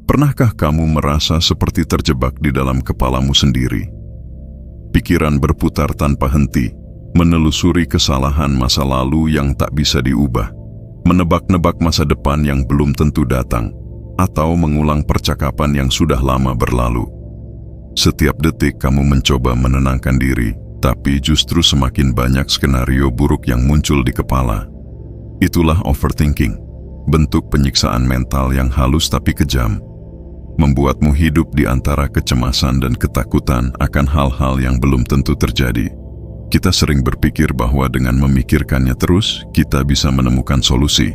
Pernahkah kamu merasa seperti terjebak di dalam kepalamu sendiri? Pikiran berputar tanpa henti, menelusuri kesalahan masa lalu yang tak bisa diubah, menebak-nebak masa depan yang belum tentu datang, atau mengulang percakapan yang sudah lama berlalu. Setiap detik kamu mencoba menenangkan diri, tapi justru semakin banyak skenario buruk yang muncul di kepala. Itulah overthinking, bentuk penyiksaan mental yang halus tapi kejam. Membuatmu hidup di antara kecemasan dan ketakutan akan hal-hal yang belum tentu terjadi. Kita sering berpikir bahwa dengan memikirkannya terus, kita bisa menemukan solusi.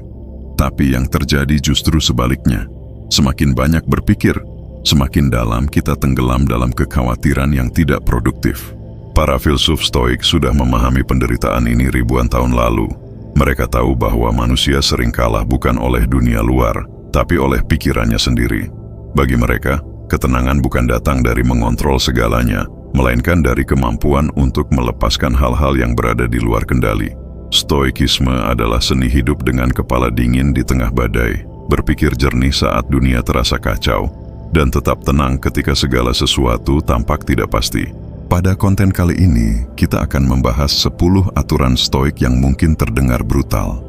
Tapi yang terjadi justru sebaliknya. Semakin banyak berpikir, semakin dalam kita tenggelam dalam kekhawatiran yang tidak produktif. Para filsuf Stoik sudah memahami penderitaan ini ribuan tahun lalu. Mereka tahu bahwa manusia sering kalah bukan oleh dunia luar, tapi oleh pikirannya sendiri. Bagi mereka, ketenangan bukan datang dari mengontrol segalanya, melainkan dari kemampuan untuk melepaskan hal-hal yang berada di luar kendali. Stoikisme adalah seni hidup dengan kepala dingin di tengah badai, berpikir jernih saat dunia terasa kacau, dan tetap tenang ketika segala sesuatu tampak tidak pasti. Pada konten kali ini, kita akan membahas 10 aturan stoik yang mungkin terdengar brutal.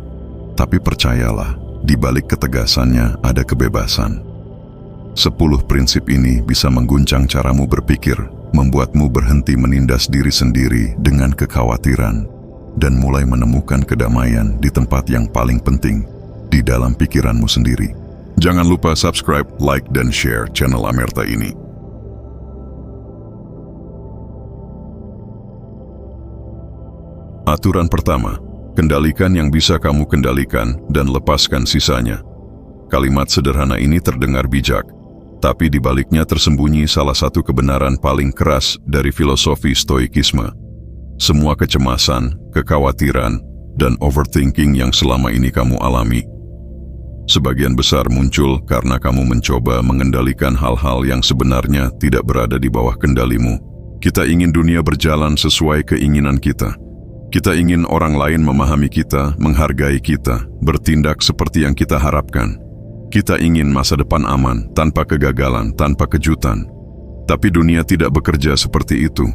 Tapi percayalah, di balik ketegasannya ada kebebasan. 10 prinsip ini bisa mengguncang caramu berpikir, membuatmu berhenti menindas diri sendiri dengan kekhawatiran, dan mulai menemukan kedamaian di tempat yang paling penting, di dalam pikiranmu sendiri. Jangan lupa subscribe, like, dan share channel Amerta ini. Aturan pertama, kendalikan yang bisa kamu kendalikan dan lepaskan sisanya. Kalimat sederhana ini terdengar bijak, tapi di baliknya tersembunyi salah satu kebenaran paling keras dari filosofi stoikisme. Semua kecemasan, kekhawatiran, dan overthinking yang selama ini kamu alami, sebagian besar muncul karena kamu mencoba mengendalikan hal-hal yang sebenarnya tidak berada di bawah kendalimu. Kita ingin dunia berjalan sesuai keinginan kita. Kita ingin orang lain memahami kita, menghargai kita, bertindak seperti yang kita harapkan. Kita ingin masa depan aman, tanpa kegagalan, tanpa kejutan. Tapi dunia tidak bekerja seperti itu.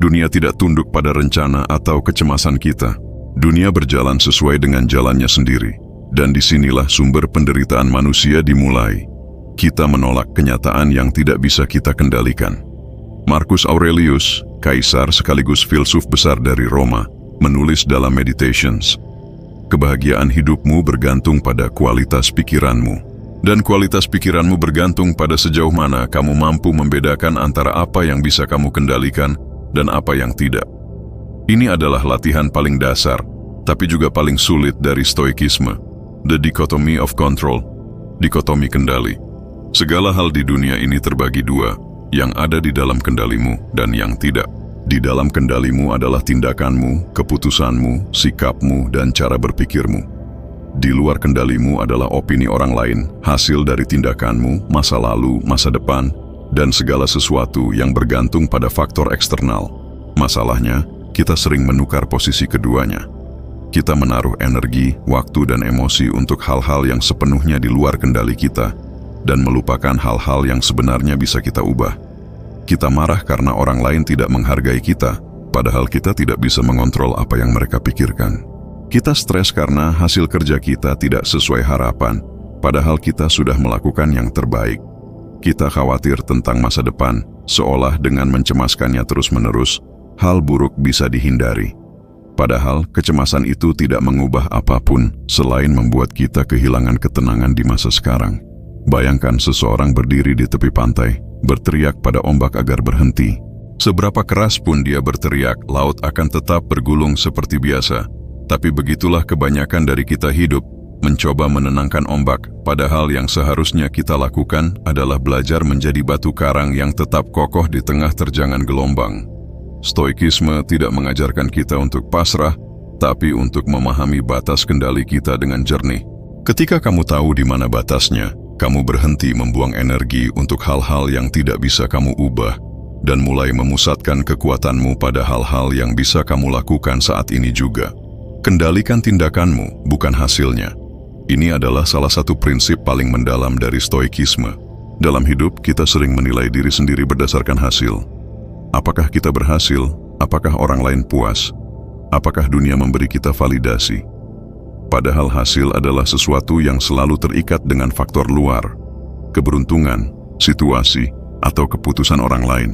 Dunia tidak tunduk pada rencana atau kecemasan kita. Dunia berjalan sesuai dengan jalannya sendiri. Dan disinilah sumber penderitaan manusia dimulai. Kita menolak kenyataan yang tidak bisa kita kendalikan. Marcus Aurelius, kaisar sekaligus filsuf besar dari Roma, menulis dalam Meditations, kebahagiaan hidupmu bergantung pada kualitas pikiranmu. Dan kualitas pikiranmu bergantung pada sejauh mana kamu mampu membedakan antara apa yang bisa kamu kendalikan dan apa yang tidak. Ini adalah latihan paling dasar, tapi juga paling sulit dari stoikisme. The dichotomy of control, dikotomi kendali. Segala hal di dunia ini terbagi dua, yang ada di dalam kendalimu dan yang tidak. Di dalam kendalimu adalah tindakanmu, keputusanmu, sikapmu, dan cara berpikirmu. Di luar kendalimu adalah opini orang lain, hasil dari tindakanmu, masa lalu, masa depan, dan segala sesuatu yang bergantung pada faktor eksternal. Masalahnya, kita sering menukar posisi keduanya. Kita menaruh energi, waktu, dan emosi untuk hal-hal yang sepenuhnya di luar kendali kita, dan melupakan hal-hal yang sebenarnya bisa kita ubah. Kita marah karena orang lain tidak menghargai kita, padahal kita tidak bisa mengontrol apa yang mereka pikirkan. Kita stres karena hasil kerja kita tidak sesuai harapan, padahal kita sudah melakukan yang terbaik. Kita khawatir tentang masa depan, seolah dengan mencemaskannya terus-menerus, hal buruk bisa dihindari. Padahal kecemasan itu tidak mengubah apapun selain membuat kita kehilangan ketenangan di masa sekarang. Bayangkan seseorang berdiri di tepi pantai, berteriak pada ombak agar berhenti. Seberapa keras pun dia berteriak, laut akan tetap bergulung seperti biasa. Tapi begitulah kebanyakan dari kita hidup, mencoba menenangkan ombak, padahal yang seharusnya kita lakukan adalah belajar menjadi batu karang yang tetap kokoh di tengah terjangan gelombang. Stoikisme tidak mengajarkan kita untuk pasrah, tapi untuk memahami batas kendali kita dengan jernih. Ketika kamu tahu di mana batasnya, kamu berhenti membuang energi untuk hal-hal yang tidak bisa kamu ubah, dan mulai memusatkan kekuatanmu pada hal-hal yang bisa kamu lakukan saat ini juga. Kendalikan tindakanmu, bukan hasilnya. Ini adalah salah satu prinsip paling mendalam dari stoikisme. Dalam hidup, kita sering menilai diri sendiri berdasarkan hasil. Apakah kita berhasil? Apakah orang lain puas? Apakah dunia memberi kita validasi? Padahal hasil adalah sesuatu yang selalu terikat dengan faktor luar, keberuntungan, situasi, atau keputusan orang lain.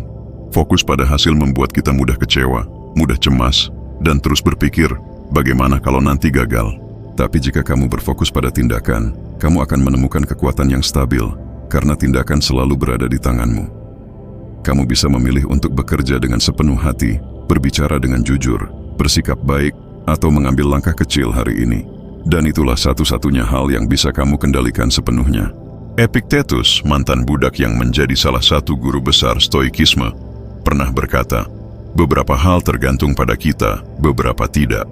Fokus pada hasil membuat kita mudah kecewa, mudah cemas, dan terus berpikir, bagaimana kalau nanti gagal? Tapi jika kamu berfokus pada tindakan, kamu akan menemukan kekuatan yang stabil, karena tindakan selalu berada di tanganmu. Kamu bisa memilih untuk bekerja dengan sepenuh hati, berbicara dengan jujur, bersikap baik, atau mengambil langkah kecil hari ini. Dan itulah satu-satunya hal yang bisa kamu kendalikan sepenuhnya. Epictetus, mantan budak yang menjadi salah satu guru besar Stoikisme, pernah berkata, beberapa hal tergantung pada kita, beberapa tidak.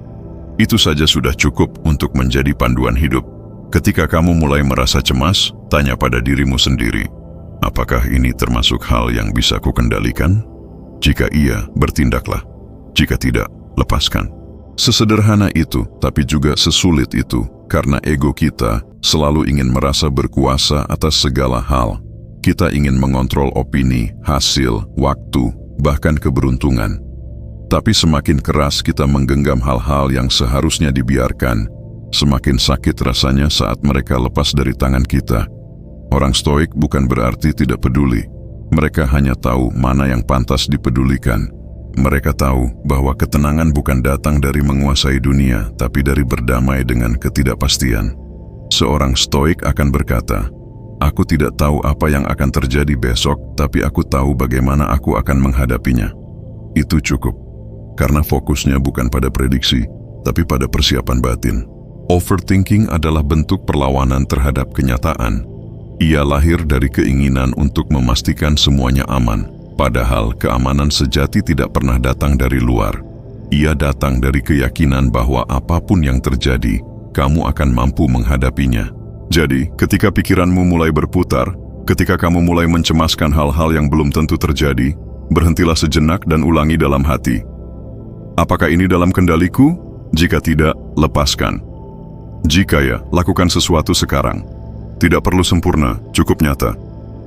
Itu saja sudah cukup untuk menjadi panduan hidup. Ketika kamu mulai merasa cemas, tanya pada dirimu sendiri, apakah ini termasuk hal yang bisa kukendalikan? Jika iya, bertindaklah. Jika tidak, lepaskan. Sesederhana itu, tapi juga sesulit itu, karena ego kita selalu ingin merasa berkuasa atas segala hal. Kita ingin mengontrol opini, hasil, waktu, bahkan keberuntungan. Tapi semakin keras kita menggenggam hal-hal yang seharusnya dibiarkan, semakin sakit rasanya saat mereka lepas dari tangan kita. Orang Stoik bukan berarti tidak peduli. Mereka hanya tahu mana yang pantas dipedulikan. Mereka tahu bahwa ketenangan bukan datang dari menguasai dunia, tapi dari berdamai dengan ketidakpastian. Seorang Stoik akan berkata, aku tidak tahu apa yang akan terjadi besok, tapi aku tahu bagaimana aku akan menghadapinya. Itu cukup, karena fokusnya bukan pada prediksi, tapi pada persiapan batin. Overthinking adalah bentuk perlawanan terhadap kenyataan. Ia lahir dari keinginan untuk memastikan semuanya aman, padahal keamanan sejati tidak pernah datang dari luar. Ia datang dari keyakinan bahwa apapun yang terjadi, kamu akan mampu menghadapinya. Jadi, ketika pikiranmu mulai berputar, ketika kamu mulai mencemaskan hal-hal yang belum tentu terjadi, berhentilah sejenak dan ulangi dalam hati. Apakah ini dalam kendaliku? Jika tidak, lepaskan. Jika ya, lakukan sesuatu sekarang. Tidak perlu sempurna, cukup nyata.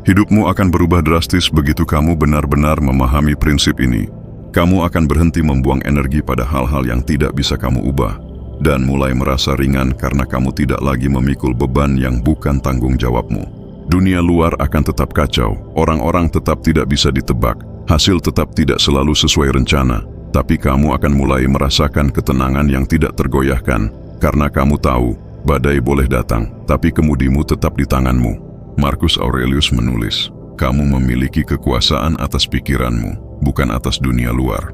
Hidupmu akan berubah drastis begitu kamu benar-benar memahami prinsip ini. Kamu akan berhenti membuang energi pada hal-hal yang tidak bisa kamu ubah, dan mulai merasa ringan karena kamu tidak lagi memikul beban yang bukan tanggung jawabmu. Dunia luar akan tetap kacau, orang-orang tetap tidak bisa ditebak, hasil tetap tidak selalu sesuai rencana, tapi kamu akan mulai merasakan ketenangan yang tidak tergoyahkan, karena kamu tahu, badai boleh datang, tapi kemudimu tetap di tanganmu. Marcus Aurelius menulis, kamu memiliki kekuasaan atas pikiranmu, bukan atas dunia luar.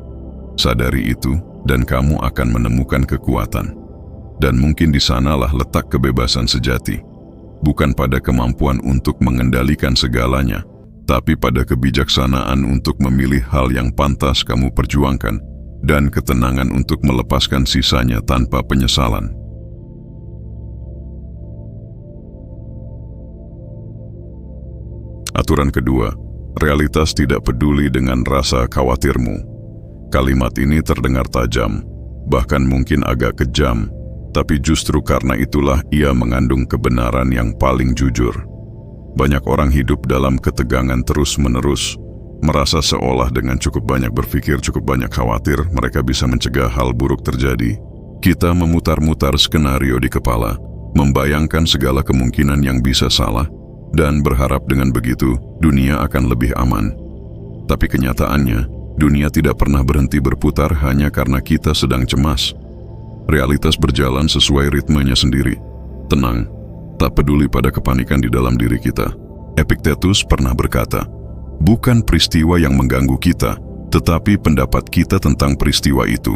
Sadari itu, dan kamu akan menemukan kekuatan. Dan mungkin di sanalah letak kebebasan sejati. Bukan pada kemampuan untuk mengendalikan segalanya, tapi pada kebijaksanaan untuk memilih hal yang pantas kamu perjuangkan, dan ketenangan untuk melepaskan sisanya tanpa penyesalan. Aturan kedua, realitas tidak peduli dengan rasa khawatirmu. Kalimat ini terdengar tajam, bahkan mungkin agak kejam, tapi justru karena itulah ia mengandung kebenaran yang paling jujur. Banyak orang hidup dalam ketegangan terus-menerus, merasa seolah dengan cukup banyak berpikir, cukup banyak khawatir, mereka bisa mencegah hal buruk terjadi. Kita memutar-mutar skenario di kepala, membayangkan segala kemungkinan yang bisa salah, dan berharap dengan begitu, dunia akan lebih aman. Tapi kenyataannya, dunia tidak pernah berhenti berputar hanya karena kita sedang cemas. Realitas berjalan sesuai ritmenya sendiri, tenang, tak peduli pada kepanikan di dalam diri kita. Epictetus pernah berkata, bukan peristiwa yang mengganggu kita, tetapi pendapat kita tentang peristiwa itu.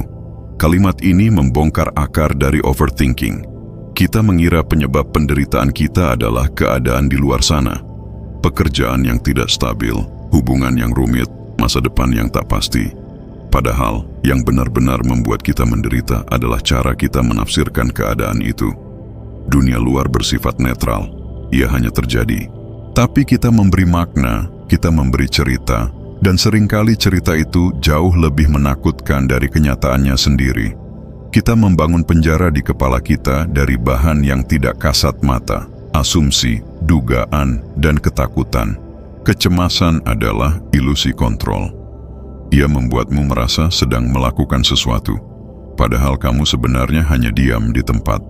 Kalimat ini membongkar akar dari overthinking. Kita mengira penyebab penderitaan kita adalah keadaan di luar sana. Pekerjaan yang tidak stabil, hubungan yang rumit, masa depan yang tak pasti. Padahal, yang benar-benar membuat kita menderita adalah cara kita menafsirkan keadaan itu. Dunia luar bersifat netral, ia hanya terjadi. Tapi kita memberi makna, kita memberi cerita, dan seringkali cerita itu jauh lebih menakutkan dari kenyataannya sendiri. Kita membangun penjara di kepala kita dari bahan yang tidak kasat mata, asumsi, dugaan, dan ketakutan. Kecemasan adalah ilusi kontrol. Ia membuatmu merasa sedang melakukan sesuatu, padahal kamu sebenarnya hanya diam di tempat,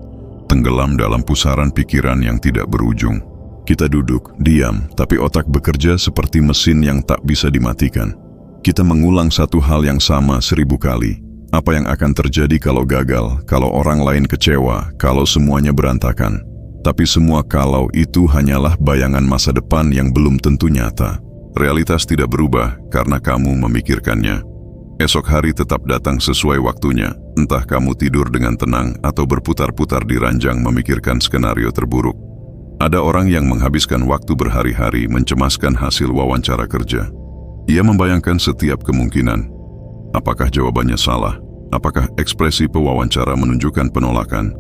tenggelam dalam pusaran pikiran yang tidak berujung. Kita duduk, diam, tapi otak bekerja seperti mesin yang tak bisa dimatikan. Kita mengulang satu hal yang sama 1000 kali. Apa yang akan terjadi kalau gagal, kalau orang lain kecewa, kalau semuanya berantakan? Tapi semua kalau itu hanyalah bayangan masa depan yang belum tentu nyata. Realitas tidak berubah karena kamu memikirkannya. Esok hari tetap datang sesuai waktunya, entah kamu tidur dengan tenang atau berputar-putar di ranjang memikirkan skenario terburuk. Ada orang yang menghabiskan waktu berhari-hari mencemaskan hasil wawancara kerja. Ia membayangkan setiap kemungkinan. Apakah jawabannya salah? Apakah ekspresi pewawancara menunjukkan penolakan?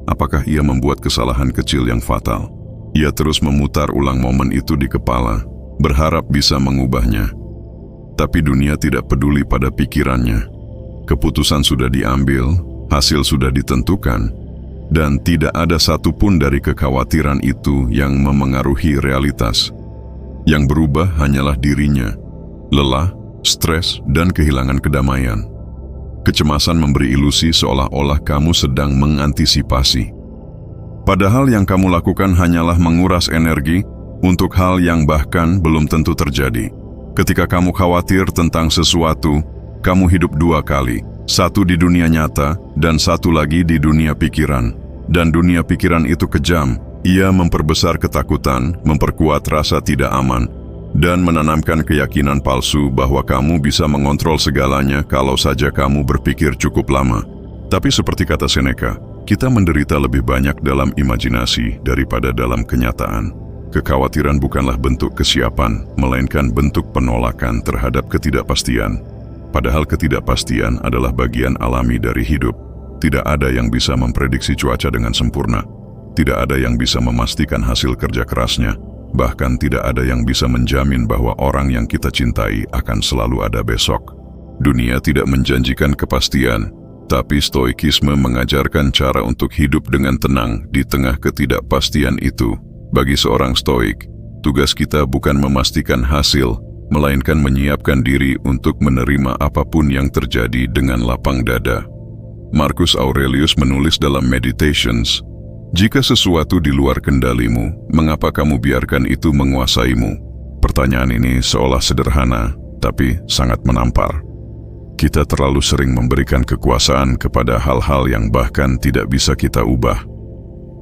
Apakah ia membuat kesalahan kecil yang fatal? Ia terus memutar ulang momen itu di kepala, berharap bisa mengubahnya. Tapi dunia tidak peduli pada pikirannya. Keputusan sudah diambil, hasil sudah ditentukan, dan tidak ada satupun dari kekhawatiran itu yang memengaruhi realitas. Yang berubah hanyalah dirinya, lelah, stres, dan kehilangan kedamaian. Kecemasan memberi ilusi seolah-olah kamu sedang mengantisipasi. Padahal yang kamu lakukan hanyalah menguras energi untuk hal yang bahkan belum tentu terjadi. Ketika kamu khawatir tentang sesuatu, kamu hidup 2 kali. Satu di dunia nyata dan satu lagi di dunia pikiran. Dan dunia pikiran itu kejam. Ia memperbesar ketakutan, memperkuat rasa tidak aman, dan menanamkan keyakinan palsu bahwa kamu bisa mengontrol segalanya kalau saja kamu berpikir cukup lama. Tapi seperti kata Seneca, kita menderita lebih banyak dalam imajinasi daripada dalam kenyataan. Kekhawatiran bukanlah bentuk kesiapan, melainkan bentuk penolakan terhadap ketidakpastian. Padahal ketidakpastian adalah bagian alami dari hidup. Tidak ada yang bisa memprediksi cuaca dengan sempurna. Tidak ada yang bisa memastikan hasil kerja kerasnya. Bahkan tidak ada yang bisa menjamin bahwa orang yang kita cintai akan selalu ada besok. Dunia tidak menjanjikan kepastian, tapi stoikisme mengajarkan cara untuk hidup dengan tenang di tengah ketidakpastian itu. Bagi seorang stoik, tugas kita bukan memastikan hasil, melainkan menyiapkan diri untuk menerima apapun yang terjadi dengan lapang dada. Marcus Aurelius menulis dalam Meditations, "Jika sesuatu di luar kendalimu, mengapa kamu biarkan itu menguasaimu?" Pertanyaan ini seolah sederhana, tapi sangat menampar. Kita terlalu sering memberikan kekuasaan kepada hal-hal yang bahkan tidak bisa kita ubah.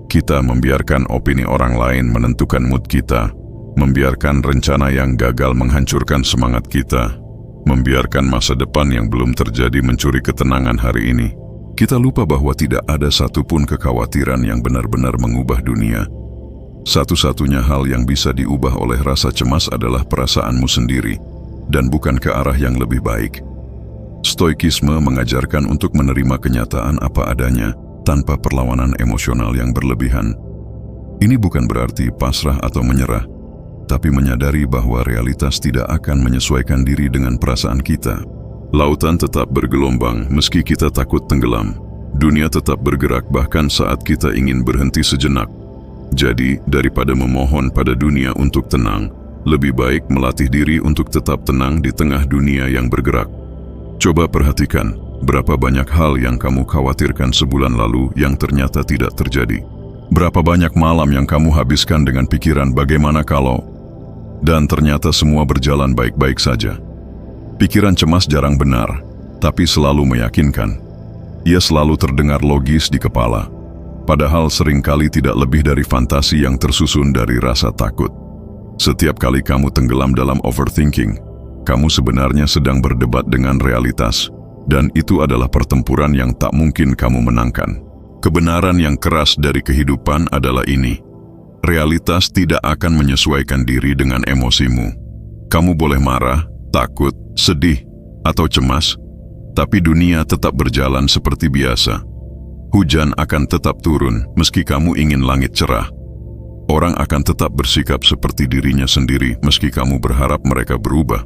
Kita membiarkan opini orang lain menentukan mood kita, membiarkan rencana yang gagal menghancurkan semangat kita, membiarkan masa depan yang belum terjadi mencuri ketenangan hari ini. Kita lupa bahwa tidak ada satupun kekhawatiran yang benar-benar mengubah dunia. Satu-satunya hal yang bisa diubah oleh rasa cemas adalah perasaanmu sendiri, dan bukan ke arah yang lebih baik. Stoikisme mengajarkan untuk menerima kenyataan apa adanya, tanpa perlawanan emosional yang berlebihan. Ini bukan berarti pasrah atau menyerah, tapi menyadari bahwa realitas tidak akan menyesuaikan diri dengan perasaan kita. Lautan tetap bergelombang meski kita takut tenggelam. Dunia tetap bergerak bahkan saat kita ingin berhenti sejenak. Jadi, daripada memohon pada dunia untuk tenang, lebih baik melatih diri untuk tetap tenang di tengah dunia yang bergerak. Coba perhatikan, berapa banyak hal yang kamu khawatirkan sebulan lalu yang ternyata tidak terjadi. Berapa banyak malam yang kamu habiskan dengan pikiran bagaimana kalau, dan ternyata semua berjalan baik-baik saja. Pikiran cemas jarang benar, tapi selalu meyakinkan. Ia selalu terdengar logis di kepala, padahal seringkali tidak lebih dari fantasi yang tersusun dari rasa takut. Setiap kali kamu tenggelam dalam overthinking, kamu sebenarnya sedang berdebat dengan realitas, dan itu adalah pertempuran yang tak mungkin kamu menangkan. Kebenaran yang keras dari kehidupan adalah ini: realitas tidak akan menyesuaikan diri dengan emosimu. Kamu boleh marah, takut, sedih, atau cemas, tapi dunia tetap berjalan seperti biasa. Hujan akan tetap turun meski kamu ingin langit cerah. Orang akan tetap bersikap seperti dirinya sendiri meski kamu berharap mereka berubah.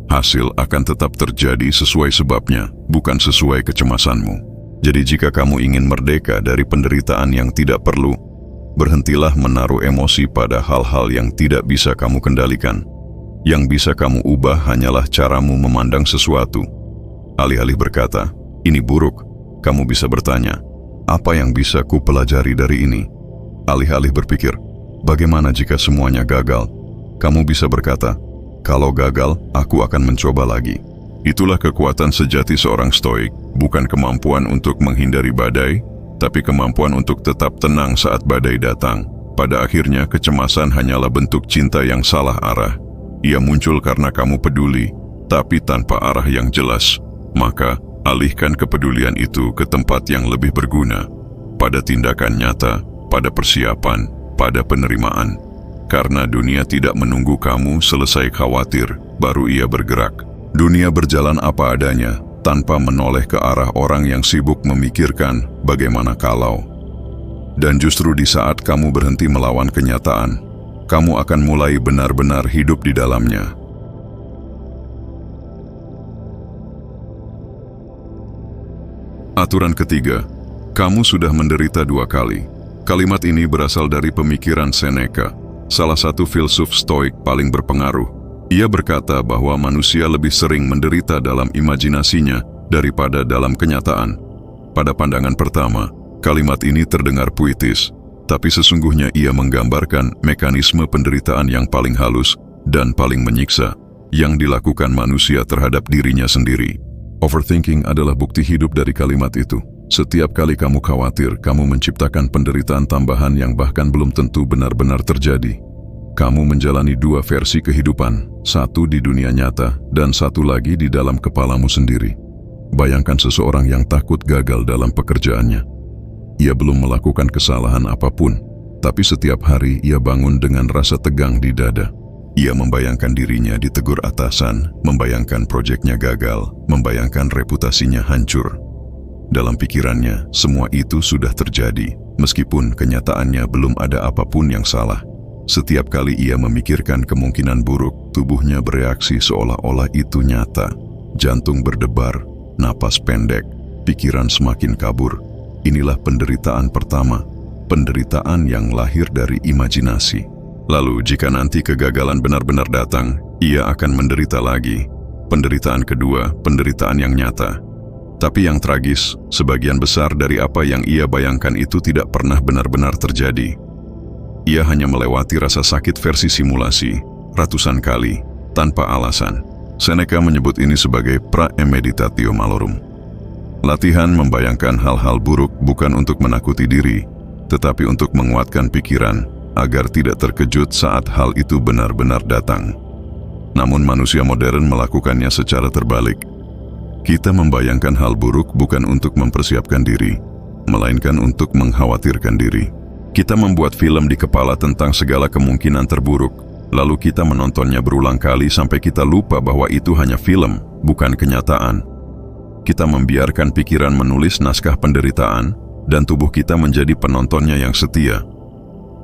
Hasil akan tetap terjadi sesuai sebabnya, bukan sesuai kecemasanmu. Jadi jika kamu ingin merdeka dari penderitaan yang tidak perlu, berhentilah menaruh emosi pada hal-hal yang tidak bisa kamu kendalikan. Yang bisa kamu ubah hanyalah caramu memandang sesuatu. Alih-alih berkata, ini buruk, kamu bisa bertanya, apa yang bisa ku pelajari dari ini? Alih-alih berpikir, bagaimana jika semuanya gagal? Kamu bisa berkata, kalau gagal, aku akan mencoba lagi. Itulah kekuatan sejati seorang stoik, bukan kemampuan untuk menghindari badai, tapi kemampuan untuk tetap tenang saat badai datang. Pada akhirnya, kecemasan hanyalah bentuk cinta yang salah arah. Ia muncul karena kamu peduli, tapi tanpa arah yang jelas. Maka, alihkan kepedulian itu ke tempat yang lebih berguna, pada tindakan nyata, pada persiapan, pada penerimaan. Karena dunia tidak menunggu kamu selesai khawatir, baru ia bergerak. Dunia berjalan apa adanya, tanpa menoleh ke arah orang yang sibuk memikirkan bagaimana kalau. Dan justru di saat kamu berhenti melawan kenyataan, kamu akan mulai benar-benar hidup di dalamnya. Aturan ketiga, kamu sudah menderita 2 kali. Kalimat ini berasal dari pemikiran Seneca, salah satu filsuf stoik paling berpengaruh. Ia berkata bahwa manusia lebih sering menderita dalam imajinasinya daripada dalam kenyataan. Pada pandangan pertama, kalimat ini terdengar puitis, tapi sesungguhnya ia menggambarkan mekanisme penderitaan yang paling halus dan paling menyiksa yang dilakukan manusia terhadap dirinya sendiri. Overthinking adalah bukti hidup dari kalimat itu. Setiap kali kamu khawatir, kamu menciptakan penderitaan tambahan yang bahkan belum tentu benar-benar terjadi. Kamu menjalani 2 versi kehidupan, satu di dunia nyata dan satu lagi di dalam kepalamu sendiri. Bayangkan seseorang yang takut gagal dalam pekerjaannya. Ia belum melakukan kesalahan apapun, tapi setiap hari ia bangun dengan rasa tegang di dada. Ia membayangkan dirinya ditegur atasan, membayangkan proyeknya gagal, membayangkan reputasinya hancur. Dalam pikirannya, semua itu sudah terjadi, meskipun kenyataannya belum ada apapun yang salah. Setiap kali ia memikirkan kemungkinan buruk, tubuhnya bereaksi seolah-olah itu nyata. Jantung berdebar, napas pendek, pikiran semakin kabur. Inilah penderitaan pertama, penderitaan yang lahir dari imajinasi. Lalu jika nanti kegagalan benar-benar datang, ia akan menderita lagi. Penderitaan kedua, penderitaan yang nyata. Tapi yang tragis, sebagian besar dari apa yang ia bayangkan itu tidak pernah benar-benar terjadi. Ia hanya melewati rasa sakit versi simulasi, ratusan kali, tanpa alasan. Seneca menyebut ini sebagai praemeditatio malorum. Latihan membayangkan hal-hal buruk bukan untuk menakuti diri, tetapi untuk menguatkan pikiran agar tidak terkejut saat hal itu benar-benar datang. Namun manusia modern melakukannya secara terbalik. Kita membayangkan hal buruk bukan untuk mempersiapkan diri, melainkan untuk mengkhawatirkan diri. Kita membuat film di kepala tentang segala kemungkinan terburuk, lalu kita menontonnya berulang kali sampai kita lupa bahwa itu hanya film, bukan kenyataan. Kita membiarkan pikiran menulis naskah penderitaan, dan tubuh kita menjadi penontonnya yang setia.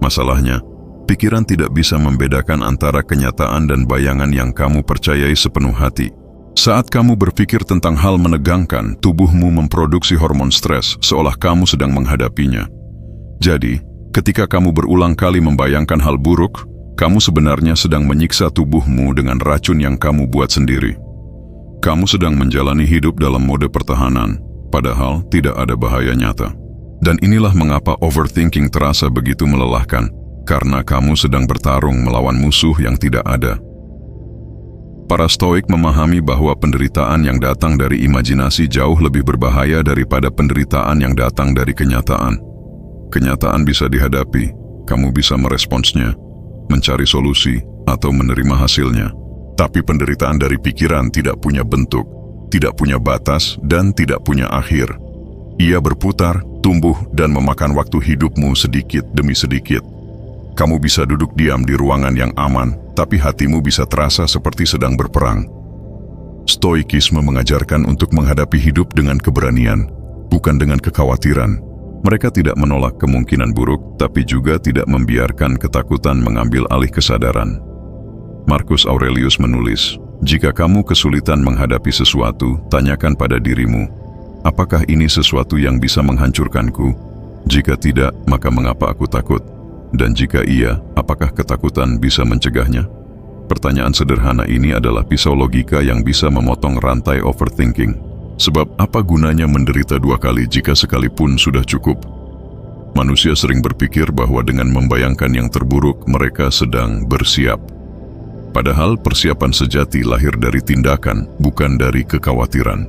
Masalahnya, pikiran tidak bisa membedakan antara kenyataan dan bayangan yang kamu percayai sepenuh hati. Saat kamu berpikir tentang hal menegangkan, tubuhmu memproduksi hormon stres seolah kamu sedang menghadapinya. Jadi, ketika kamu berulang kali membayangkan hal buruk, kamu sebenarnya sedang menyiksa tubuhmu dengan racun yang kamu buat sendiri. Kamu sedang menjalani hidup dalam mode pertahanan, padahal tidak ada bahaya nyata. Dan inilah mengapa overthinking terasa begitu melelahkan, karena kamu sedang bertarung melawan musuh yang tidak ada. Para stoik memahami bahwa penderitaan yang datang dari imajinasi jauh lebih berbahaya daripada penderitaan yang datang dari kenyataan. Kenyataan bisa dihadapi, kamu bisa meresponsnya, mencari solusi, atau menerima hasilnya. Tapi penderitaan dari pikiran tidak punya bentuk, tidak punya batas, dan tidak punya akhir. Ia berputar, tumbuh, dan memakan waktu hidupmu sedikit demi sedikit. Kamu bisa duduk diam di ruangan yang aman, tapi hatimu bisa terasa seperti sedang berperang. Stoikisme mengajarkan untuk menghadapi hidup dengan keberanian, bukan dengan kekhawatiran. Mereka tidak menolak kemungkinan buruk, tapi juga tidak membiarkan ketakutan mengambil alih kesadaran. Marcus Aurelius menulis, "Jika kamu kesulitan menghadapi sesuatu, tanyakan pada dirimu, apakah ini sesuatu yang bisa menghancurkanku? Jika tidak, maka mengapa aku takut? Dan jika iya, apakah ketakutan bisa mencegahnya?" pertanyaan sederhana ini adalah pisau logika yang bisa memotong rantai overthinking. Sebab apa gunanya menderita 2 kali jika sekalipun sudah cukup? Manusia sering berpikir bahwa dengan membayangkan yang terburuk mereka sedang bersiap. Padahal persiapan sejati lahir dari tindakan, bukan dari kekhawatiran.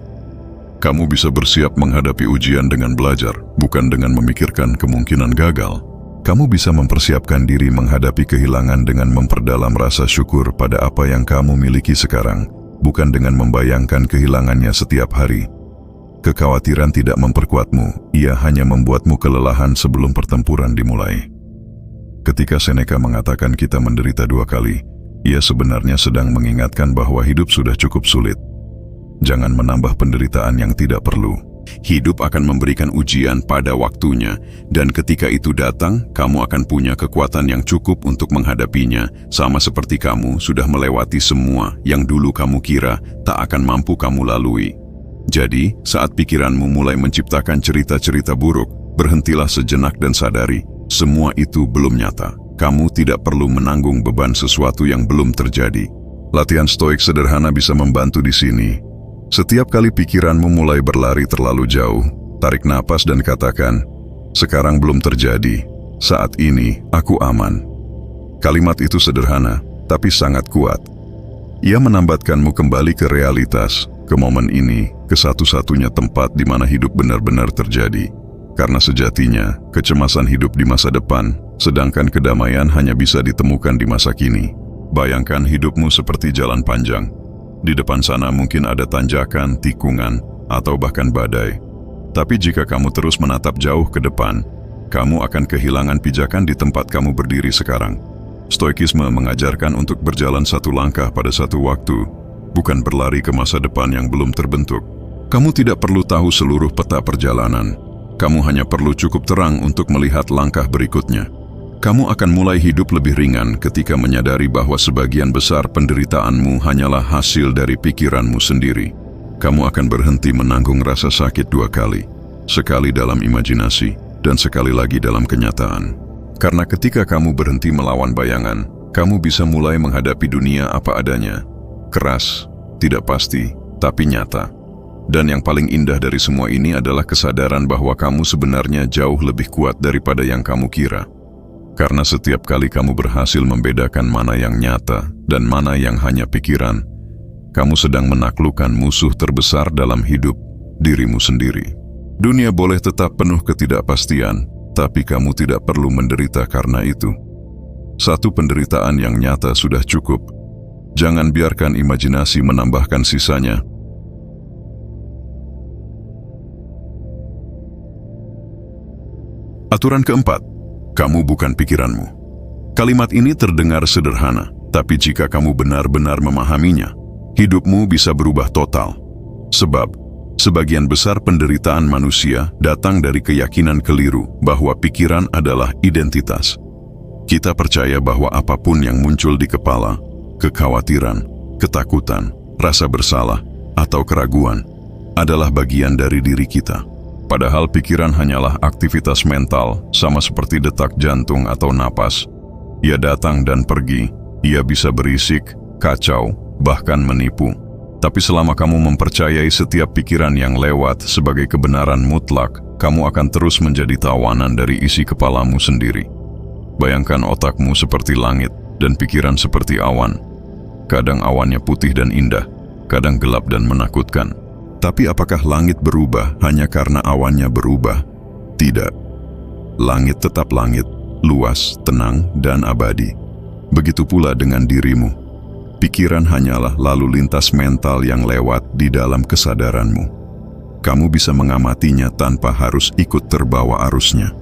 Kamu bisa bersiap menghadapi ujian dengan belajar, bukan dengan memikirkan kemungkinan gagal. Kamu bisa mempersiapkan diri menghadapi kehilangan dengan memperdalam rasa syukur pada apa yang kamu miliki sekarang, bukan dengan membayangkan kehilangannya setiap hari. Kekhawatiran tidak memperkuatmu, ia hanya membuatmu kelelahan sebelum pertempuran dimulai. Ketika Seneca mengatakan kita menderita 2 kali, ia sebenarnya sedang mengingatkan bahwa hidup sudah cukup sulit. Jangan menambah penderitaan yang tidak perlu. Hidup akan memberikan ujian pada waktunya, dan ketika itu datang, kamu akan punya kekuatan yang cukup untuk menghadapinya, sama seperti kamu sudah melewati semua yang dulu kamu kira tak akan mampu kamu lalui. Jadi, saat pikiranmu mulai menciptakan cerita-cerita buruk, berhentilah sejenak dan sadari, semua itu belum nyata. Kamu tidak perlu menanggung beban sesuatu yang belum terjadi. Latihan stoik sederhana bisa membantu di sini. Setiap kali pikiranmu mulai berlari terlalu jauh, tarik napas dan katakan, sekarang belum terjadi, saat ini aku aman. Kalimat itu sederhana, tapi sangat kuat. Ia menambatkanmu kembali ke realitas, ke momen ini, ke satu-satunya tempat di mana hidup benar-benar terjadi. Karena sejatinya, kecemasan hidup di masa depan, sedangkan kedamaian hanya bisa ditemukan di masa kini. Bayangkan hidupmu seperti jalan panjang. Di depan sana mungkin ada tanjakan, tikungan, atau bahkan badai. Tapi jika kamu terus menatap jauh ke depan, kamu akan kehilangan pijakan di tempat kamu berdiri sekarang. Stoikisme mengajarkan untuk berjalan satu langkah pada satu waktu, bukan berlari ke masa depan yang belum terbentuk. Kamu tidak perlu tahu seluruh peta perjalanan. Kamu hanya perlu cukup terang untuk melihat langkah berikutnya. Kamu akan mulai hidup lebih ringan ketika menyadari bahwa sebagian besar penderitaanmu hanyalah hasil dari pikiranmu sendiri. Kamu akan berhenti menanggung rasa sakit 2 kali, sekali dalam imajinasi dan sekali lagi dalam kenyataan. Karena ketika kamu berhenti melawan bayangan, kamu bisa mulai menghadapi dunia apa adanya. Keras, tidak pasti, tapi nyata. Dan yang paling indah dari semua ini adalah kesadaran bahwa kamu sebenarnya jauh lebih kuat daripada yang kamu kira. Karena setiap kali kamu berhasil membedakan mana yang nyata dan mana yang hanya pikiran, kamu sedang menaklukkan musuh terbesar dalam hidup, dirimu sendiri. Dunia boleh tetap penuh ketidakpastian, tapi kamu tidak perlu menderita karena itu. Satu penderitaan yang nyata sudah cukup. Jangan biarkan imajinasi menambahkan sisanya. Aturan keempat, kamu bukan pikiranmu. Kalimat ini terdengar sederhana, tapi jika kamu benar-benar memahaminya, hidupmu bisa berubah total. Sebab, sebagian besar penderitaan manusia datang dari keyakinan keliru bahwa pikiran adalah identitas. Kita percaya bahwa apapun yang muncul di kepala, kekhawatiran, ketakutan, rasa bersalah, atau keraguan, adalah bagian dari diri kita. Padahal pikiran hanyalah aktivitas mental, sama seperti detak jantung atau napas. Ia datang dan pergi, ia bisa berisik, kacau, bahkan menipu. Tapi selama kamu mempercayai setiap pikiran yang lewat sebagai kebenaran mutlak, kamu akan terus menjadi tawanan dari isi kepalamu sendiri. Bayangkan otakmu seperti langit dan pikiran seperti awan. Kadang awannya putih dan indah, kadang gelap dan menakutkan. Tapi apakah langit berubah hanya karena awannya berubah? Tidak. Langit tetap langit, luas, tenang, dan abadi. Begitu pula dengan dirimu. Pikiran hanyalah lalu lintas mental yang lewat di dalam kesadaranmu. Kamu bisa mengamatinya tanpa harus ikut terbawa arusnya.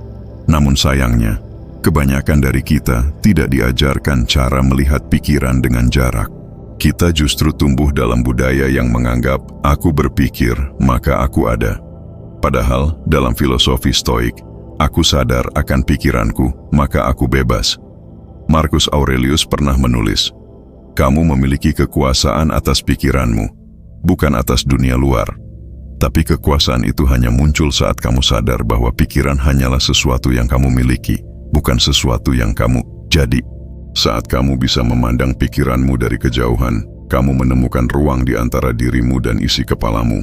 Namun sayangnya, kebanyakan dari kita tidak diajarkan cara melihat pikiran dengan jarak. Kita justru tumbuh dalam budaya yang menganggap, aku berpikir, maka aku ada. Padahal, dalam filosofi Stoik, aku sadar akan pikiranku, maka aku bebas. Marcus Aurelius pernah menulis, kamu memiliki kekuasaan atas pikiranmu, bukan atas dunia luar. Tapi kekuasaan itu hanya muncul saat kamu sadar bahwa pikiran hanyalah sesuatu yang kamu miliki, bukan sesuatu yang kamu jadi. Saat kamu bisa memandang pikiranmu dari kejauhan, kamu menemukan ruang di antara dirimu dan isi kepalamu.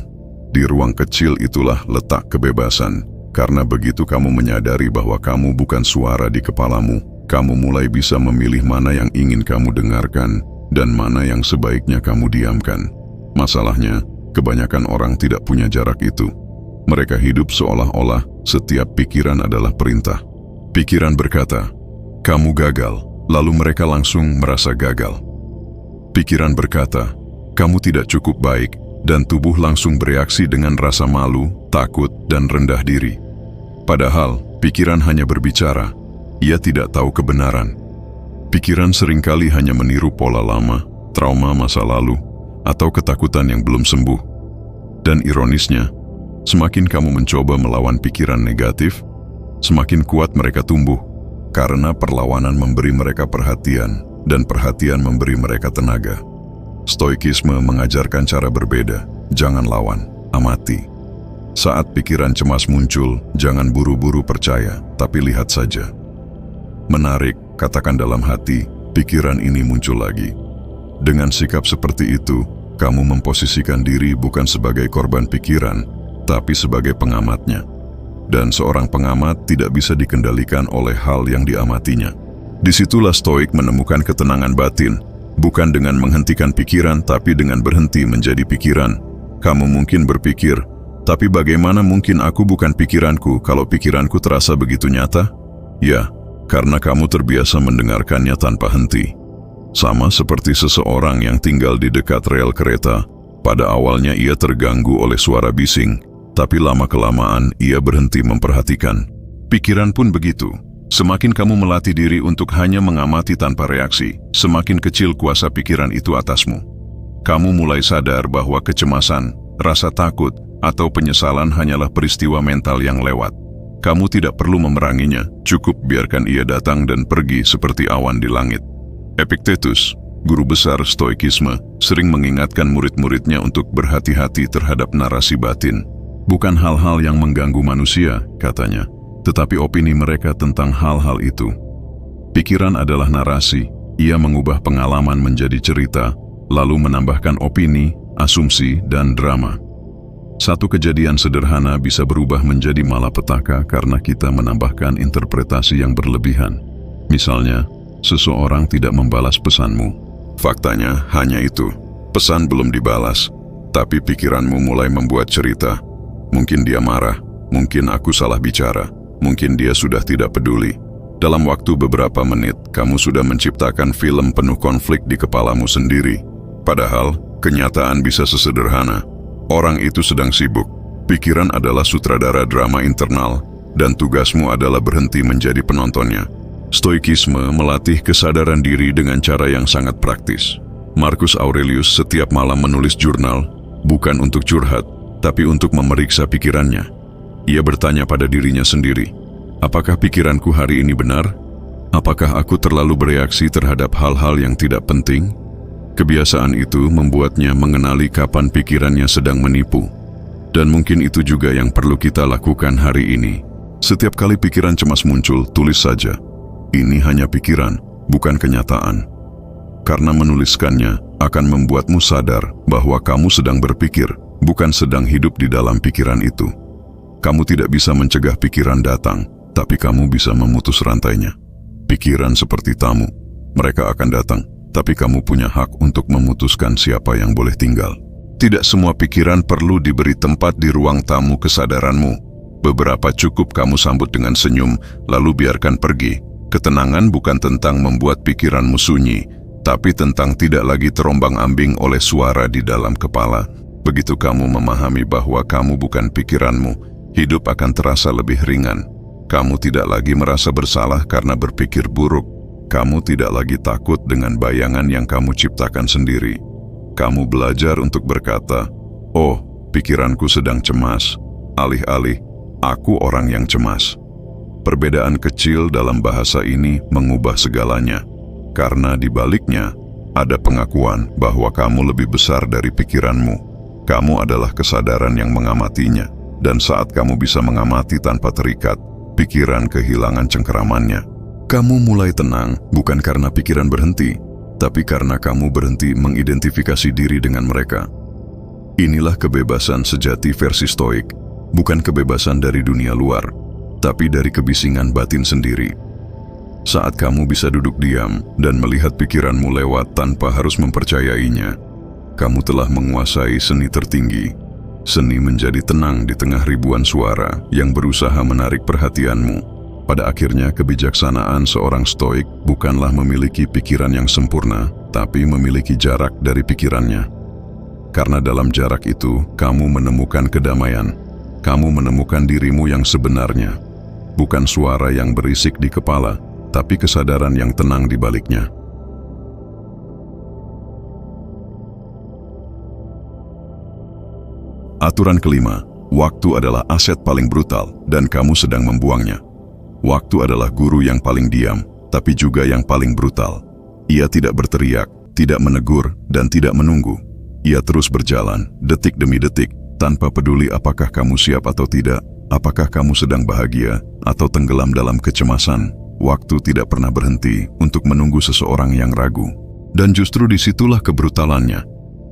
Di ruang kecil itulah letak kebebasan. Karena begitu kamu menyadari bahwa kamu bukan suara di kepalamu, kamu mulai bisa memilih mana yang ingin kamu dengarkan dan mana yang sebaiknya kamu diamkan. Masalahnya, kebanyakan orang tidak punya jarak itu. Mereka hidup seolah-olah setiap pikiran adalah perintah. Pikiran berkata, "Kamu gagal," lalu mereka langsung merasa gagal. Pikiran berkata, "Kamu tidak cukup baik," dan tubuh langsung bereaksi dengan rasa malu, takut, dan rendah diri. Padahal, pikiran hanya berbicara. Ia tidak tahu kebenaran. Pikiran seringkali hanya meniru pola lama, trauma masa lalu, atau ketakutan yang belum sembuh. Dan ironisnya, semakin kamu mencoba melawan pikiran negatif, semakin kuat mereka tumbuh. Karena perlawanan memberi mereka perhatian, dan perhatian memberi mereka tenaga. Stoikisme mengajarkan cara berbeda. Jangan lawan, amati. Saat pikiran cemas muncul, jangan buru-buru percaya, tapi lihat saja. Menarik, katakan dalam hati, pikiran ini muncul lagi. Dengan sikap seperti itu, kamu memposisikan diri bukan sebagai korban pikiran, tapi sebagai pengamatnya. Dan seorang pengamat tidak bisa dikendalikan oleh hal yang diamatinya. Disitulah Stoik menemukan ketenangan batin, bukan dengan menghentikan pikiran, tapi dengan berhenti menjadi pikiran. Kamu mungkin berpikir, tapi bagaimana mungkin aku bukan pikiranku kalau pikiranku terasa begitu nyata? Ya, karena kamu terbiasa mendengarkannya tanpa henti. Sama seperti seseorang yang tinggal di dekat rel kereta, pada awalnya ia terganggu oleh suara bising, tapi lama-kelamaan ia berhenti memperhatikan. Pikiran pun begitu. Semakin kamu melatih diri untuk hanya mengamati tanpa reaksi, semakin kecil kuasa pikiran itu atasmu. Kamu mulai sadar bahwa kecemasan, rasa takut, atau penyesalan hanyalah peristiwa mental yang lewat. Kamu tidak perlu memeranginya, cukup biarkan ia datang dan pergi seperti awan di langit. Epictetus, guru besar Stoikisme, sering mengingatkan murid-muridnya untuk berhati-hati terhadap narasi batin. Bukan hal-hal yang mengganggu manusia, katanya, tetapi opini mereka tentang hal-hal itu. Pikiran adalah narasi, ia mengubah pengalaman menjadi cerita, lalu menambahkan opini, asumsi, dan drama. Satu kejadian sederhana bisa berubah menjadi malapetaka karena kita menambahkan interpretasi yang berlebihan. Misalnya, seseorang tidak membalas pesanmu. Faktanya hanya itu, pesan belum dibalas, tapi pikiranmu mulai membuat cerita. Mungkin dia marah, mungkin aku salah bicara, mungkin dia sudah tidak peduli. Dalam waktu beberapa menit, kamu sudah menciptakan film penuh konflik di kepalamu sendiri. Padahal, kenyataan bisa sesederhana. Orang itu sedang sibuk. Pikiran adalah sutradara drama internal, dan tugasmu adalah berhenti menjadi penontonnya. Stoikisme melatih kesadaran diri dengan cara yang sangat praktis. Marcus Aurelius setiap malam menulis jurnal, bukan untuk curhat, tapi untuk memeriksa pikirannya. Ia bertanya pada dirinya sendiri, apakah pikiranku hari ini benar? Apakah aku terlalu bereaksi terhadap hal-hal yang tidak penting? Kebiasaan itu membuatnya mengenali kapan pikirannya sedang menipu. Dan mungkin itu juga yang perlu kita lakukan hari ini. Setiap kali pikiran cemas muncul, tulis saja. Ini hanya pikiran, bukan kenyataan. Karena menuliskannya akan membuatmu sadar bahwa kamu sedang berpikir, bukan sedang hidup di dalam pikiran itu. Kamu tidak bisa mencegah pikiran datang, tapi kamu bisa memutus rantainya. Pikiran seperti tamu, mereka akan datang, tapi kamu punya hak untuk memutuskan siapa yang boleh tinggal. Tidak semua pikiran perlu diberi tempat di ruang tamu kesadaranmu. Beberapa cukup kamu sambut dengan senyum, lalu biarkan pergi. Ketenangan bukan tentang membuat pikiranmu sunyi, tapi tentang tidak lagi terombang-ambing oleh suara di dalam kepala. Begitu kamu memahami bahwa kamu bukan pikiranmu, hidup akan terasa lebih ringan. Kamu tidak lagi merasa bersalah karena berpikir buruk. Kamu tidak lagi takut dengan bayangan yang kamu ciptakan sendiri. Kamu belajar untuk berkata, "Oh, pikiranku sedang cemas," alih-alih, "Aku orang yang cemas." Perbedaan kecil dalam bahasa ini mengubah segalanya, karena di baliknya ada pengakuan bahwa kamu lebih besar dari pikiranmu. Kamu adalah kesadaran yang mengamatinya, dan saat kamu bisa mengamati tanpa terikat, pikiran kehilangan cengkeramannya. Kamu mulai tenang bukan karena pikiran berhenti, tapi karena kamu berhenti mengidentifikasi diri dengan mereka. Inilah kebebasan sejati versi Stoik, bukan kebebasan dari dunia luar, tapi dari kebisingan batin sendiri. Saat kamu bisa duduk diam dan melihat pikiranmu lewat tanpa harus mempercayainya, kamu telah menguasai seni tertinggi. Seni menjadi tenang di tengah ribuan suara yang berusaha menarik perhatianmu. Pada akhirnya, kebijaksanaan seorang Stoik bukanlah memiliki pikiran yang sempurna, tapi memiliki jarak dari pikirannya. Karena dalam jarak itu, kamu menemukan kedamaian. Kamu menemukan dirimu yang sebenarnya. Bukan suara yang berisik di kepala, tapi kesadaran yang tenang di baliknya. Aturan kelima, waktu adalah aset paling brutal dan kamu sedang membuangnya. Waktu adalah guru yang paling diam, tapi juga yang paling brutal. Ia tidak berteriak, tidak menegur, dan tidak menunggu. Ia terus berjalan, detik demi detik, tanpa peduli apakah kamu siap atau tidak, apakah kamu sedang bahagia atau tenggelam dalam kecemasan. Waktu tidak pernah berhenti untuk menunggu seseorang yang ragu. Dan justru disitulah kebrutalannya.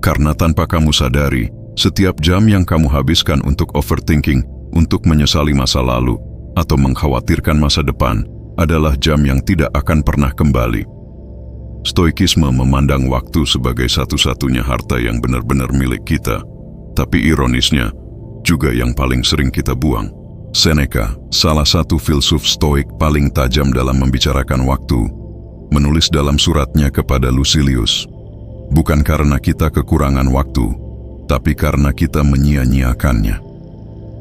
Karena tanpa kamu sadari, setiap jam yang kamu habiskan untuk overthinking, untuk menyesali masa lalu, atau mengkhawatirkan masa depan adalah jam yang tidak akan pernah kembali. Stoikisme memandang waktu sebagai satu-satunya harta yang benar-benar milik kita, tapi ironisnya, juga yang paling sering kita buang. Seneca, salah satu filsuf Stoik paling tajam dalam membicarakan waktu, menulis dalam suratnya kepada Lucilius, "Bukan karena kita kekurangan waktu, tapi karena kita menyia-nyiakannya."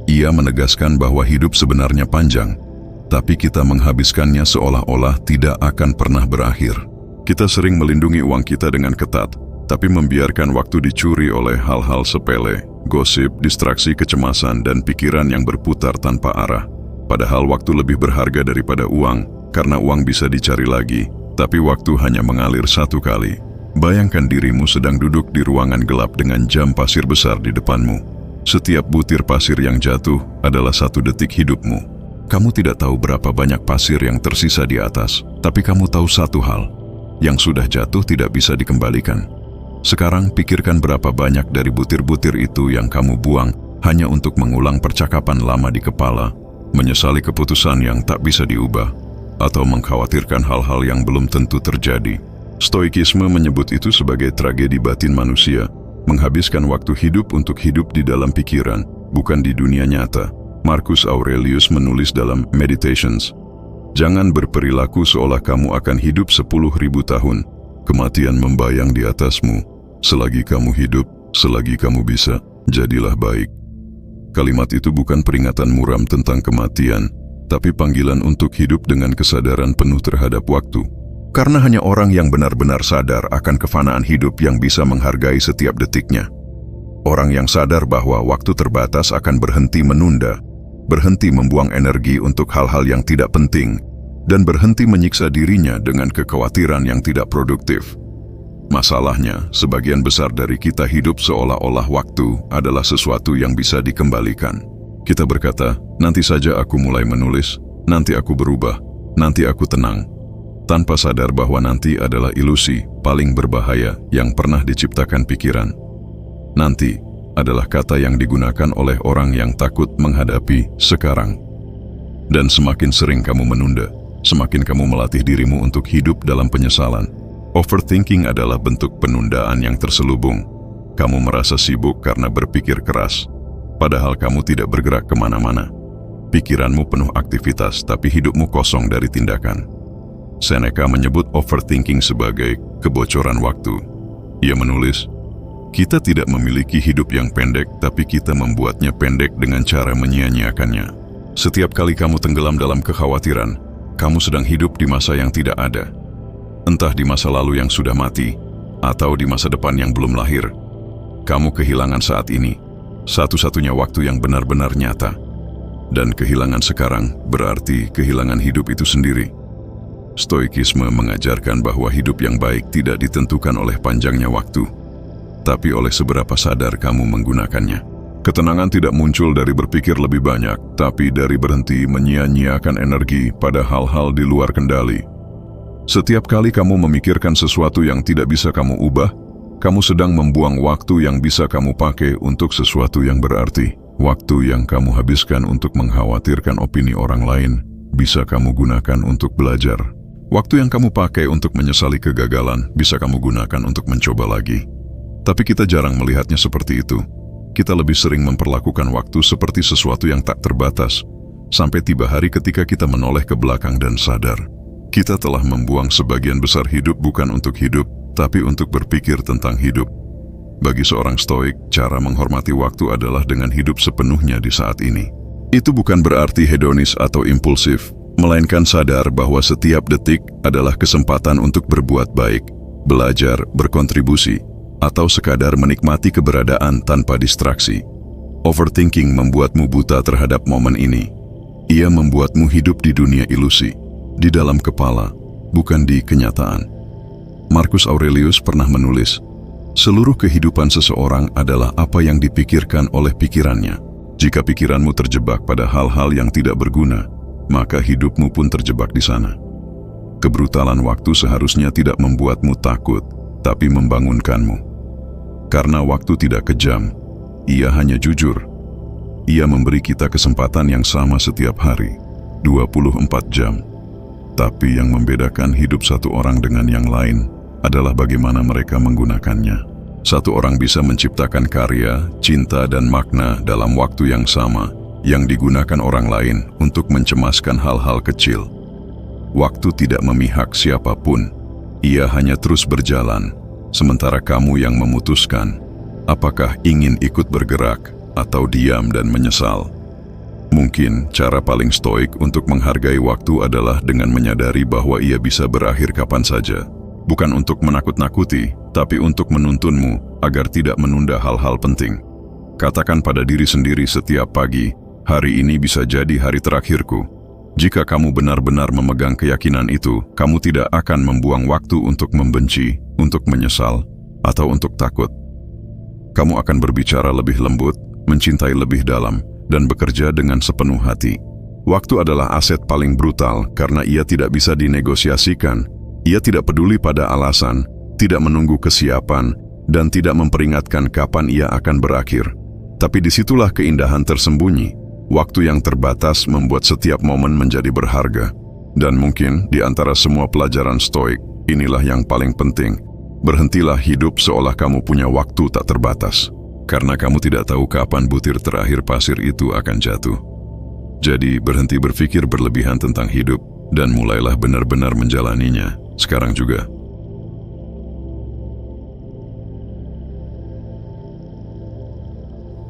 Ia menegaskan bahwa hidup sebenarnya panjang, tapi kita menghabiskannya seolah-olah tidak akan pernah berakhir. Kita sering melindungi uang kita dengan ketat, tapi membiarkan waktu dicuri oleh hal-hal sepele, gosip, distraksi, kecemasan, dan pikiran yang berputar tanpa arah. Padahal waktu lebih berharga daripada uang, karena uang bisa dicari lagi, tapi waktu hanya mengalir satu kali. Bayangkan dirimu sedang duduk di ruangan gelap dengan jam pasir besar di depanmu. Setiap butir pasir yang jatuh adalah satu detik hidupmu. Kamu tidak tahu berapa banyak pasir yang tersisa di atas, tapi kamu tahu satu hal, yang sudah jatuh tidak bisa dikembalikan. Sekarang pikirkan berapa banyak dari butir-butir itu yang kamu buang hanya untuk mengulang percakapan lama di kepala, menyesali keputusan yang tak bisa diubah, atau mengkhawatirkan hal-hal yang belum tentu terjadi. Stoikisme menyebut itu sebagai tragedi batin manusia, menghabiskan waktu hidup untuk hidup di dalam pikiran, bukan di dunia nyata. Marcus Aurelius menulis dalam Meditations, "Jangan berperilaku seolah kamu akan hidup 10.000 tahun. Kematian membayang di atasmu. Selagi kamu hidup, selagi kamu bisa, jadilah baik." Kalimat itu bukan peringatan muram tentang kematian, tapi panggilan untuk hidup dengan kesadaran penuh terhadap waktu. Karena hanya orang yang benar-benar sadar akan kefanaan hidup yang bisa menghargai setiap detiknya. Orang yang sadar bahwa waktu terbatas akan berhenti menunda, berhenti membuang energi untuk hal-hal yang tidak penting, dan berhenti menyiksa dirinya dengan kekhawatiran yang tidak produktif. Masalahnya, sebagian besar dari kita hidup seolah-olah waktu adalah sesuatu yang bisa dikembalikan. Kita berkata, "Nanti saja aku mulai menulis, nanti aku berubah, nanti aku tenang." Tanpa sadar bahwa nanti adalah ilusi paling berbahaya yang pernah diciptakan pikiran. Nanti adalah kata yang digunakan oleh orang yang takut menghadapi sekarang. Dan semakin sering kamu menunda, semakin kamu melatih dirimu untuk hidup dalam penyesalan. Overthinking adalah bentuk penundaan yang terselubung. Kamu merasa sibuk karena berpikir keras, padahal kamu tidak bergerak kemana-mana. Pikiranmu penuh aktivitas, tapi hidupmu kosong dari tindakan. Seneca menyebut overthinking sebagai kebocoran waktu. Ia menulis, "Kita tidak memiliki hidup yang pendek, tapi kita membuatnya pendek dengan cara menyia-nyiakannya." Setiap kali kamu tenggelam dalam kekhawatiran, kamu sedang hidup di masa yang tidak ada. Entah di masa lalu yang sudah mati, atau di masa depan yang belum lahir. Kamu kehilangan saat ini, satu-satunya waktu yang benar-benar nyata. Dan kehilangan sekarang berarti kehilangan hidup itu sendiri. Stoikisme mengajarkan bahwa hidup yang baik tidak ditentukan oleh panjangnya waktu, tapi oleh seberapa sadar kamu menggunakannya. Ketenangan tidak muncul dari berpikir lebih banyak, tapi dari berhenti menyia-nyiakan energi pada hal-hal di luar kendali. Setiap kali kamu memikirkan sesuatu yang tidak bisa kamu ubah, kamu sedang membuang waktu yang bisa kamu pakai untuk sesuatu yang berarti. Waktu yang kamu habiskan untuk mengkhawatirkan opini orang lain, bisa kamu gunakan untuk belajar. Waktu yang kamu pakai untuk menyesali kegagalan, bisa kamu gunakan untuk mencoba lagi. Tapi kita jarang melihatnya seperti itu. Kita lebih sering memperlakukan waktu seperti sesuatu yang tak terbatas, sampai tiba hari ketika kita menoleh ke belakang dan sadar. Kita telah membuang sebagian besar hidup bukan untuk hidup, tapi untuk berpikir tentang hidup. Bagi seorang stoik, cara menghormati waktu adalah dengan hidup sepenuhnya di saat ini. Itu bukan berarti hedonis atau impulsif, melainkan sadar bahwa setiap detik adalah kesempatan untuk berbuat baik, belajar, berkontribusi, atau sekadar menikmati keberadaan tanpa distraksi. Overthinking membuatmu buta terhadap momen ini. Ia membuatmu hidup di dunia ilusi, di dalam kepala, bukan di kenyataan. Marcus Aurelius pernah menulis, seluruh kehidupan seseorang adalah apa yang dipikirkan oleh pikirannya. Jika pikiranmu terjebak pada hal-hal yang tidak berguna, maka hidupmu pun terjebak di sana. Kebrutalan waktu seharusnya tidak membuatmu takut, tapi membangunkanmu. Karena waktu tidak kejam, ia hanya jujur. Ia memberi kita kesempatan yang sama setiap hari, 24 jam. Tapi yang membedakan hidup satu orang dengan yang lain adalah bagaimana mereka menggunakannya. Satu orang bisa menciptakan karya, cinta, dan makna dalam waktu yang sama, yang digunakan orang lain untuk mencemaskan hal-hal kecil. Waktu tidak memihak siapapun, ia hanya terus berjalan, sementara kamu yang memutuskan apakah ingin ikut bergerak atau diam dan menyesal. Mungkin cara paling stoik untuk menghargai waktu adalah dengan menyadari bahwa ia bisa berakhir kapan saja. Bukan untuk menakut-nakuti, tapi untuk menuntunmu agar tidak menunda hal-hal penting. Katakan pada diri sendiri setiap pagi, hari ini bisa jadi hari terakhirku. Jika kamu benar-benar memegang keyakinan itu, kamu tidak akan membuang waktu untuk membenci, untuk menyesal, atau untuk takut. Kamu akan berbicara lebih lembut, mencintai lebih dalam, dan bekerja dengan sepenuh hati. Waktu adalah aset paling brutal karena ia tidak bisa dinegosiasikan. Ia tidak peduli pada alasan, tidak menunggu kesiapan, dan tidak memperingatkan kapan ia akan berakhir. Tapi disitulah keindahan tersembunyi. Waktu yang terbatas membuat setiap momen menjadi berharga. Dan mungkin di antara semua pelajaran stoik, inilah yang paling penting. Berhentilah hidup seolah kamu punya waktu tak terbatas. Karena kamu tidak tahu kapan butir terakhir pasir itu akan jatuh. Jadi berhenti berpikir berlebihan tentang hidup, dan mulailah benar-benar menjalaninya. Sekarang juga.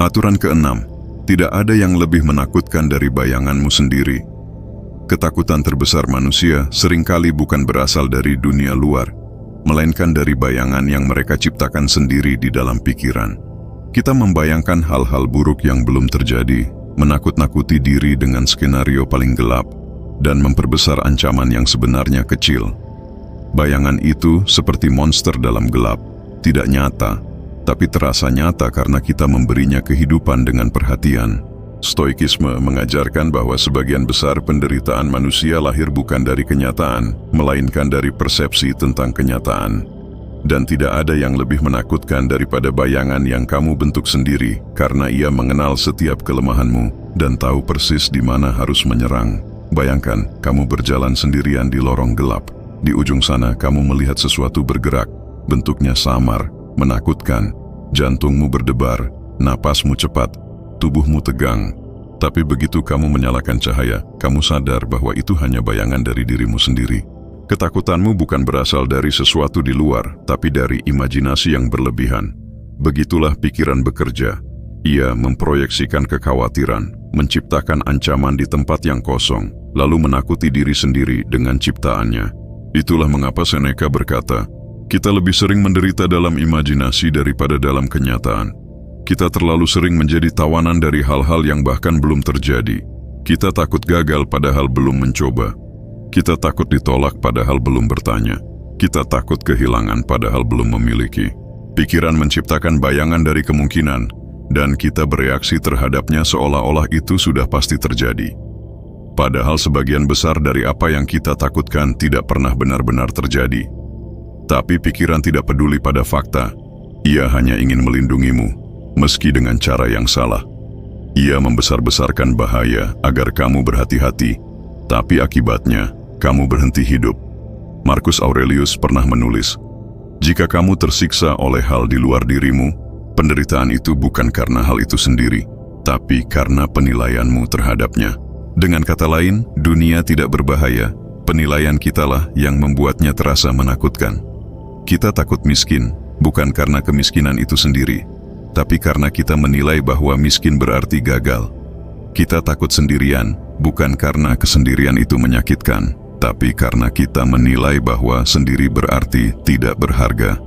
Aturan ke-6. Tidak ada yang lebih menakutkan dari bayanganmu sendiri. Ketakutan terbesar manusia seringkali bukan berasal dari dunia luar, melainkan dari bayangan yang mereka ciptakan sendiri di dalam pikiran. Kita membayangkan hal-hal buruk yang belum terjadi, menakut-nakuti diri dengan skenario paling gelap, dan memperbesar ancaman yang sebenarnya kecil. Bayangan itu seperti monster dalam gelap, tidak nyata, tapi terasa nyata karena kita memberinya kehidupan dengan perhatian. Stoikisme mengajarkan bahwa sebagian besar penderitaan manusia lahir bukan dari kenyataan, melainkan dari persepsi tentang kenyataan. Dan tidak ada yang lebih menakutkan daripada bayangan yang kamu bentuk sendiri, karena ia mengenal setiap kelemahanmu dan tahu persis di mana harus menyerang. Bayangkan, kamu berjalan sendirian di lorong gelap. Di ujung sana kamu melihat sesuatu bergerak, bentuknya samar, menakutkan, jantungmu berdebar, napasmu cepat, tubuhmu tegang. Tapi begitu kamu menyalakan cahaya, kamu sadar bahwa itu hanya bayangan dari dirimu sendiri. Ketakutanmu bukan berasal dari sesuatu di luar, tapi dari imajinasi yang berlebihan. Begitulah pikiran bekerja. Ia memproyeksikan kekhawatiran, menciptakan ancaman di tempat yang kosong, lalu menakuti diri sendiri dengan ciptaannya. Itulah mengapa Seneca berkata, kita lebih sering menderita dalam imajinasi daripada dalam kenyataan. Kita terlalu sering menjadi tawanan dari hal-hal yang bahkan belum terjadi. Kita takut gagal padahal belum mencoba. Kita takut ditolak padahal belum bertanya. Kita takut kehilangan padahal belum memiliki. Pikiran menciptakan bayangan dari kemungkinan, dan kita bereaksi terhadapnya seolah-olah itu sudah pasti terjadi. Padahal sebagian besar dari apa yang kita takutkan tidak pernah benar-benar terjadi. Tapi pikiran tidak peduli pada fakta. Ia hanya ingin melindungimu, meski dengan cara yang salah. Ia membesar-besarkan bahaya agar kamu berhati-hati, tapi akibatnya kamu berhenti hidup. Marcus Aurelius pernah menulis, "Jika kamu tersiksa oleh hal di luar dirimu, penderitaan itu bukan karena hal itu sendiri, tapi karena penilaianmu terhadapnya." Dengan kata lain, dunia tidak berbahaya, penilaian kitalah yang membuatnya terasa menakutkan. Kita takut miskin, bukan karena kemiskinan itu sendiri, tapi karena kita menilai bahwa miskin berarti gagal. Kita takut sendirian, bukan karena kesendirian itu menyakitkan, tapi karena kita menilai bahwa sendiri berarti tidak berharga.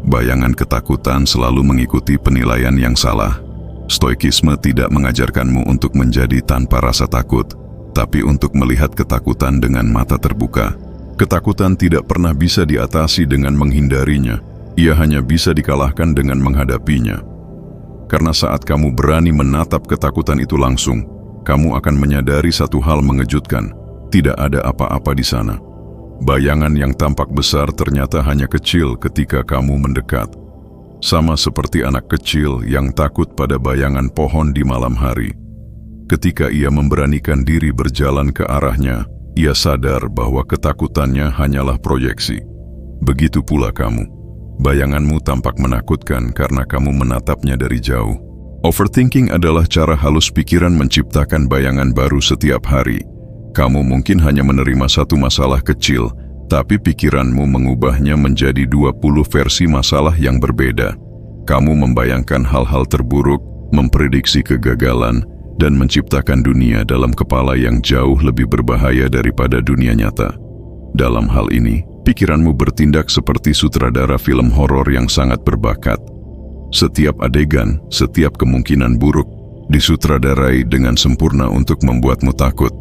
Bayangan ketakutan selalu mengikuti penilaian yang salah. Stoikisme tidak mengajarkanmu untuk menjadi tanpa rasa takut, tapi untuk melihat ketakutan dengan mata terbuka. Ketakutan tidak pernah bisa diatasi dengan menghindarinya, ia hanya bisa dikalahkan dengan menghadapinya. Karena saat kamu berani menatap ketakutan itu langsung, kamu akan menyadari satu hal mengejutkan, tidak ada apa-apa di sana. Bayangan yang tampak besar ternyata hanya kecil ketika kamu mendekat. Sama seperti anak kecil yang takut pada bayangan pohon di malam hari. Ketika ia memberanikan diri berjalan ke arahnya, ia sadar bahwa ketakutannya hanyalah proyeksi. Begitu pula kamu. Bayanganmu tampak menakutkan karena kamu menatapnya dari jauh. Overthinking adalah cara halus pikiran menciptakan bayangan baru setiap hari. Kamu mungkin hanya menerima satu masalah kecil, tapi pikiranmu mengubahnya menjadi 20 versi masalah yang berbeda. Kamu membayangkan hal-hal terburuk, memprediksi kegagalan, dan menciptakan dunia dalam kepala yang jauh lebih berbahaya daripada dunia nyata. Dalam hal ini, pikiranmu bertindak seperti sutradara film horor yang sangat berbakat. Setiap adegan, setiap kemungkinan buruk, disutradarai dengan sempurna untuk membuatmu takut.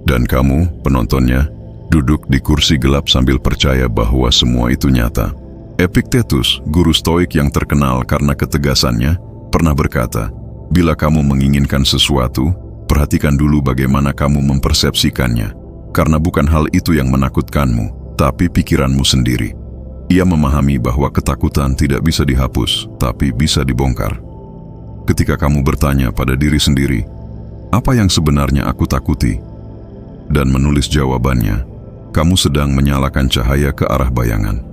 Dan kamu, penontonnya, duduk di kursi gelap sambil percaya bahwa semua itu nyata. Epictetus, guru Stoik yang terkenal karena ketegasannya, pernah berkata, "Bila kamu menginginkan sesuatu, perhatikan dulu bagaimana kamu mempersepsikannya, karena bukan hal itu yang menakutkanmu, tapi pikiranmu sendiri." Ia memahami bahwa ketakutan tidak bisa dihapus, tapi bisa dibongkar. Ketika kamu bertanya pada diri sendiri, "Apa yang sebenarnya aku takuti?" dan menulis jawabannya, kamu sedang menyalakan cahaya ke arah bayangan.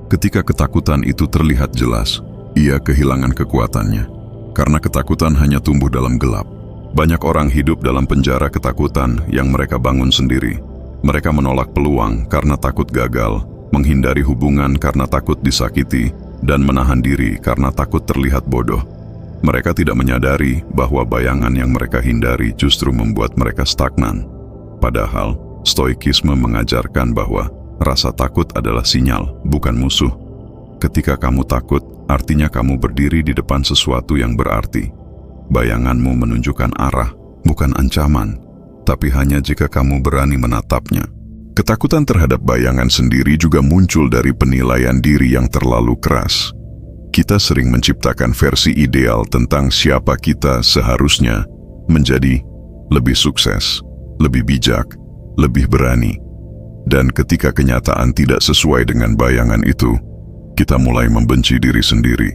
Ketika ketakutan itu terlihat jelas, ia kehilangan kekuatannya. Karena ketakutan hanya tumbuh dalam gelap. Banyak orang hidup dalam penjara ketakutan yang mereka bangun sendiri. Mereka menolak peluang karena takut gagal, menghindari hubungan karena takut disakiti, dan menahan diri karena takut terlihat bodoh. Mereka tidak menyadari bahwa bayangan yang mereka hindari justru membuat mereka stagnan. Padahal, Stoikisme mengajarkan bahwa rasa takut adalah sinyal, bukan musuh. Ketika kamu takut, artinya kamu berdiri di depan sesuatu yang berarti. Bayanganmu menunjukkan arah, bukan ancaman, tapi hanya jika kamu berani menatapnya. Ketakutan terhadap bayangan sendiri juga muncul dari penilaian diri yang terlalu keras. Kita sering menciptakan versi ideal tentang siapa kita seharusnya menjadi: lebih sukses, lebih bijak, lebih berani. Dan ketika kenyataan tidak sesuai dengan bayangan itu, kita mulai membenci diri sendiri.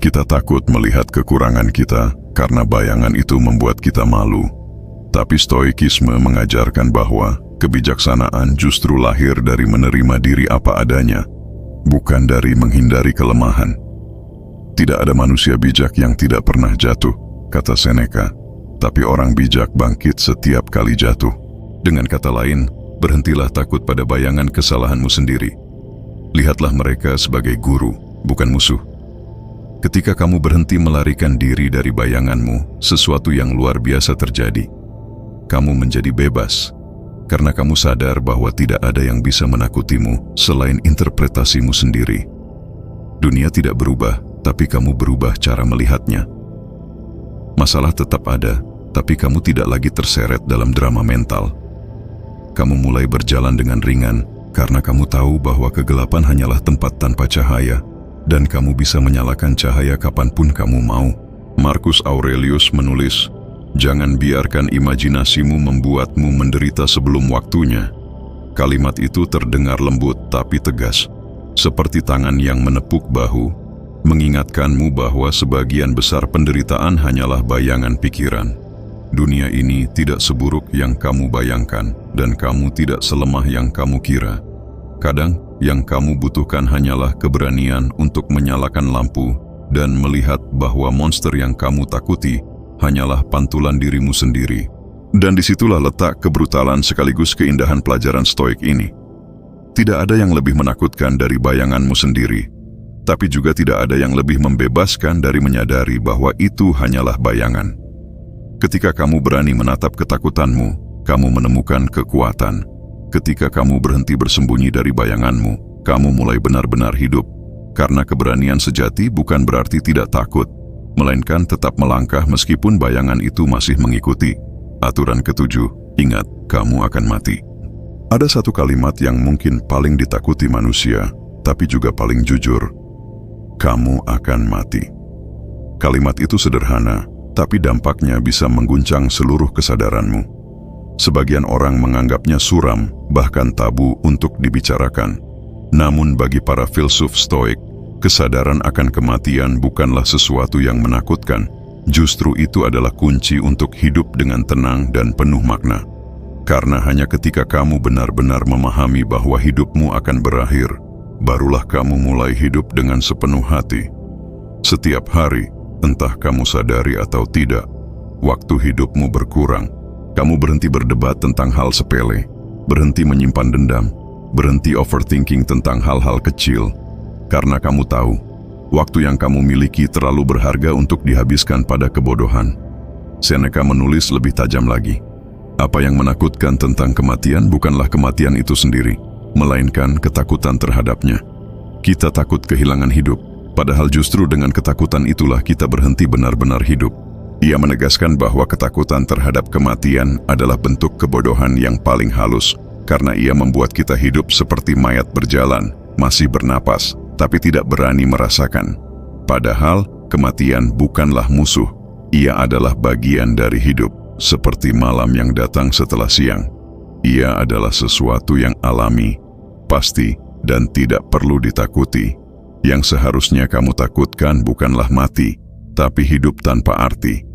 Kita takut melihat kekurangan kita karena bayangan itu membuat kita malu. Tapi Stoikisme mengajarkan bahwa kebijaksanaan justru lahir dari menerima diri apa adanya, bukan dari menghindari kelemahan. Tidak ada manusia bijak yang tidak pernah jatuh, kata Seneca, tapi orang bijak bangkit setiap kali jatuh. Dengan kata lain, berhentilah takut pada bayangan kesalahanmu sendiri. Lihatlah mereka sebagai guru, bukan musuh. Ketika kamu berhenti melarikan diri dari bayanganmu, sesuatu yang luar biasa terjadi. Kamu menjadi bebas, karena kamu sadar bahwa tidak ada yang bisa menakutimu selain interpretasimu sendiri. Dunia tidak berubah, tapi kamu berubah cara melihatnya. Masalah tetap ada, tapi kamu tidak lagi terseret dalam drama mental. Kamu mulai berjalan dengan ringan, karena kamu tahu bahwa kegelapan hanyalah tempat tanpa cahaya, dan kamu bisa menyalakan cahaya kapanpun kamu mau. Marcus Aurelius menulis, "Jangan biarkan imajinasimu membuatmu menderita sebelum waktunya." Kalimat itu terdengar lembut tapi tegas, seperti tangan yang menepuk bahu, mengingatkanmu bahwa sebagian besar penderitaan hanyalah bayangan pikiran. Dunia ini tidak seburuk yang kamu bayangkan, dan kamu tidak selemah yang kamu kira. Kadang, yang kamu butuhkan hanyalah keberanian untuk menyalakan lampu dan melihat bahwa monster yang kamu takuti hanyalah pantulan dirimu sendiri. Dan disitulah letak kebrutalan sekaligus keindahan pelajaran Stoik ini. Tidak ada yang lebih menakutkan dari bayanganmu sendiri, tapi juga tidak ada yang lebih membebaskan dari menyadari bahwa itu hanyalah bayangan. Ketika kamu berani menatap ketakutanmu, kamu menemukan kekuatan. Ketika kamu berhenti bersembunyi dari bayanganmu, kamu mulai benar-benar hidup. Karena keberanian sejati bukan berarti tidak takut, melainkan tetap melangkah meskipun bayangan itu masih mengikuti. Aturan ketujuh, ingat, kamu akan mati. Ada satu kalimat yang mungkin paling ditakuti manusia, tapi juga paling jujur. Kamu akan mati. Kalimat itu sederhana, tapi dampaknya bisa mengguncang seluruh kesadaranmu. Sebagian orang menganggapnya suram, bahkan tabu untuk dibicarakan. Namun bagi para filsuf Stoik, kesadaran akan kematian bukanlah sesuatu yang menakutkan. Justru itu adalah kunci untuk hidup dengan tenang dan penuh makna. Karena hanya ketika kamu benar-benar memahami bahwa hidupmu akan berakhir, barulah kamu mulai hidup dengan sepenuh hati. Setiap hari, entah kamu sadari atau tidak, waktu hidupmu berkurang. Kamu berhenti berdebat tentang hal sepele, berhenti menyimpan dendam, berhenti overthinking tentang hal-hal kecil, karena kamu tahu, waktu yang kamu miliki terlalu berharga untuk dihabiskan pada kebodohan. Seneca menulis lebih tajam lagi. Apa yang menakutkan tentang kematian bukanlah kematian itu sendiri, melainkan ketakutan terhadapnya. Kita takut kehilangan hidup, padahal justru dengan ketakutan itulah kita berhenti benar-benar hidup. Ia menegaskan bahwa ketakutan terhadap kematian adalah bentuk kebodohan yang paling halus, karena ia membuat kita hidup seperti mayat berjalan, masih bernapas, tapi tidak berani merasakan. Padahal, kematian bukanlah musuh. Ia adalah bagian dari hidup, seperti malam yang datang setelah siang. Ia adalah sesuatu yang alami, pasti, dan tidak perlu ditakuti. Yang seharusnya kamu takutkan bukanlah mati, tapi hidup tanpa arti.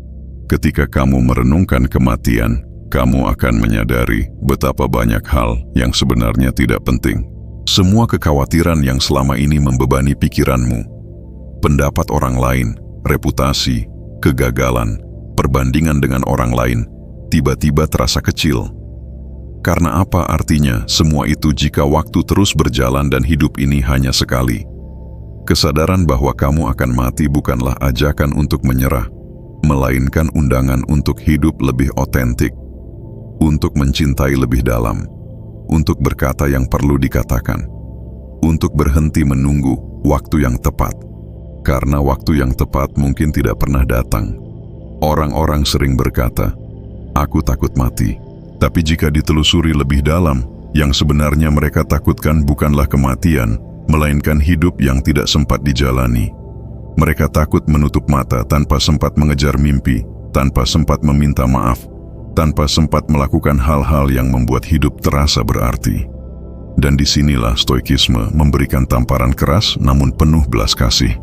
Ketika kamu merenungkan kematian, kamu akan menyadari betapa banyak hal yang sebenarnya tidak penting. Semua kekhawatiran yang selama ini membebani pikiranmu, pendapat orang lain, reputasi, kegagalan, perbandingan dengan orang lain, tiba-tiba terasa kecil. Karena apa artinya semua itu jika waktu terus berjalan dan hidup ini hanya sekali? Kesadaran bahwa kamu akan mati bukanlah ajakan untuk menyerah, melainkan undangan untuk hidup lebih otentik, untuk mencintai lebih dalam, untuk berkata yang perlu dikatakan, untuk berhenti menunggu waktu yang tepat. Karena waktu yang tepat mungkin tidak pernah datang. Orang-orang sering berkata, "Aku takut mati." Tapi jika ditelusuri lebih dalam, yang sebenarnya mereka takutkan bukanlah kematian, melainkan hidup yang tidak sempat dijalani. Mereka takut menutup mata tanpa sempat mengejar mimpi, tanpa sempat meminta maaf, tanpa sempat melakukan hal-hal yang membuat hidup terasa berarti. Dan disinilah Stoikisme memberikan tamparan keras namun penuh belas kasih.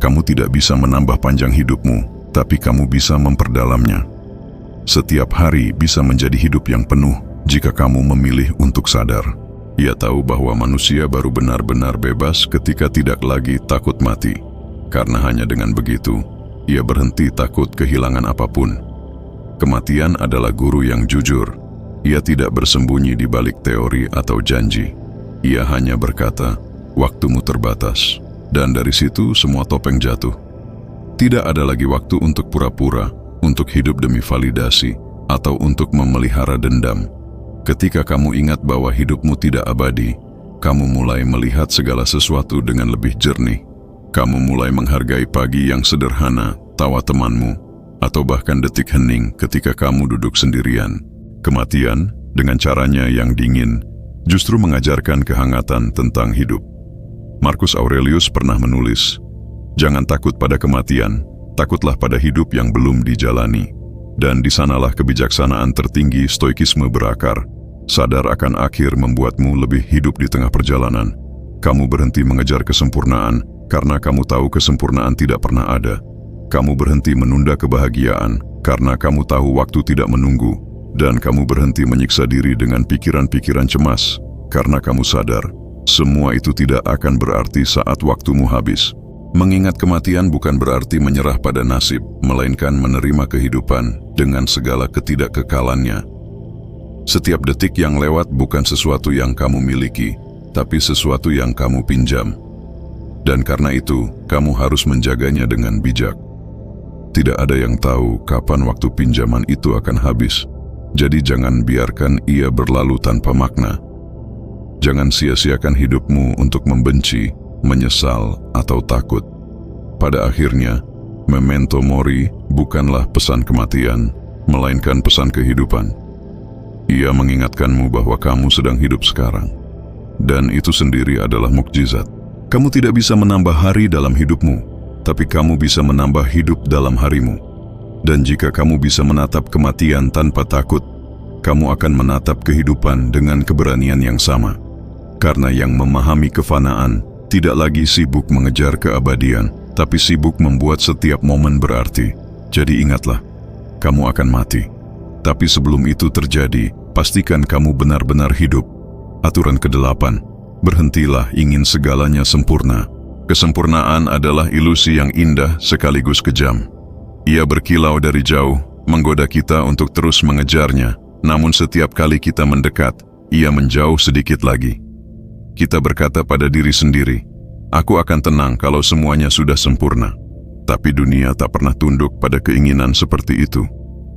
Kamu tidak bisa menambah panjang hidupmu, tapi kamu bisa memperdalamnya. Setiap hari bisa menjadi hidup yang penuh jika kamu memilih untuk sadar. Ia tahu bahwa manusia baru benar-benar bebas ketika tidak lagi takut mati. Karena hanya dengan begitu, ia berhenti takut kehilangan apapun. Kematian adalah guru yang jujur. Ia tidak bersembunyi di balik teori atau janji. Ia hanya berkata, "Waktumu terbatas." Dan dari situ semua topeng jatuh. Tidak ada lagi waktu untuk pura-pura, untuk hidup demi validasi, atau untuk memelihara dendam. Ketika kamu ingat bahwa hidupmu tidak abadi, kamu mulai melihat segala sesuatu dengan lebih jernih. Kamu mulai menghargai pagi yang sederhana, tawa temanmu, atau bahkan detik hening ketika kamu duduk sendirian. Kematian, dengan caranya yang dingin, justru mengajarkan kehangatan tentang hidup. Marcus Aurelius pernah menulis, "Jangan takut pada kematian, Takutlah pada hidup yang belum dijalani. Dan di sanalah kebijaksanaan tertinggi stoikisme berakar. Sadar akan akhir membuatmu lebih hidup di tengah perjalanan. Kamu berhenti mengejar kesempurnaan karena kamu tahu kesempurnaan tidak pernah ada. Kamu berhenti menunda kebahagiaan karena kamu tahu waktu tidak menunggu. Dan kamu berhenti menyiksa diri dengan pikiran-pikiran cemas karena kamu sadar semua itu tidak akan berarti saat waktumu habis. Mengingat kematian bukan berarti menyerah pada nasib, melainkan menerima kehidupan dengan segala ketidakkekalannya. Setiap detik yang lewat bukan sesuatu yang kamu miliki, tapi sesuatu yang kamu pinjam. Dan karena itu, kamu harus menjaganya dengan bijak. Tidak ada yang tahu kapan waktu pinjaman itu akan habis. Jadi jangan biarkan ia berlalu tanpa makna. Jangan sia-siakan hidupmu untuk membenci, menyesal, atau takut. Pada akhirnya, memento mori bukanlah pesan kematian, melainkan pesan kehidupan. Ia mengingatkanmu bahwa kamu sedang hidup sekarang. Dan itu sendiri adalah mukjizat. Kamu tidak bisa menambah hari dalam hidupmu, tapi kamu bisa menambah hidup dalam harimu. Dan jika kamu bisa menatap kematian tanpa takut, kamu akan menatap kehidupan dengan keberanian yang sama. Karena yang memahami kefanaan tidak lagi sibuk mengejar keabadian, tapi sibuk membuat setiap momen berarti. Jadi ingatlah, kamu akan mati. Tapi sebelum itu terjadi, pastikan kamu benar-benar hidup. Aturan ke-8, berhentilah ingin segalanya sempurna. Kesempurnaan adalah ilusi yang indah sekaligus kejam. Ia berkilau dari jauh, menggoda kita untuk terus mengejarnya. Namun setiap kali kita mendekat, ia menjauh sedikit lagi. Kita berkata pada diri sendiri, aku akan tenang kalau semuanya sudah sempurna. Tapi dunia tak pernah tunduk pada keinginan seperti itu.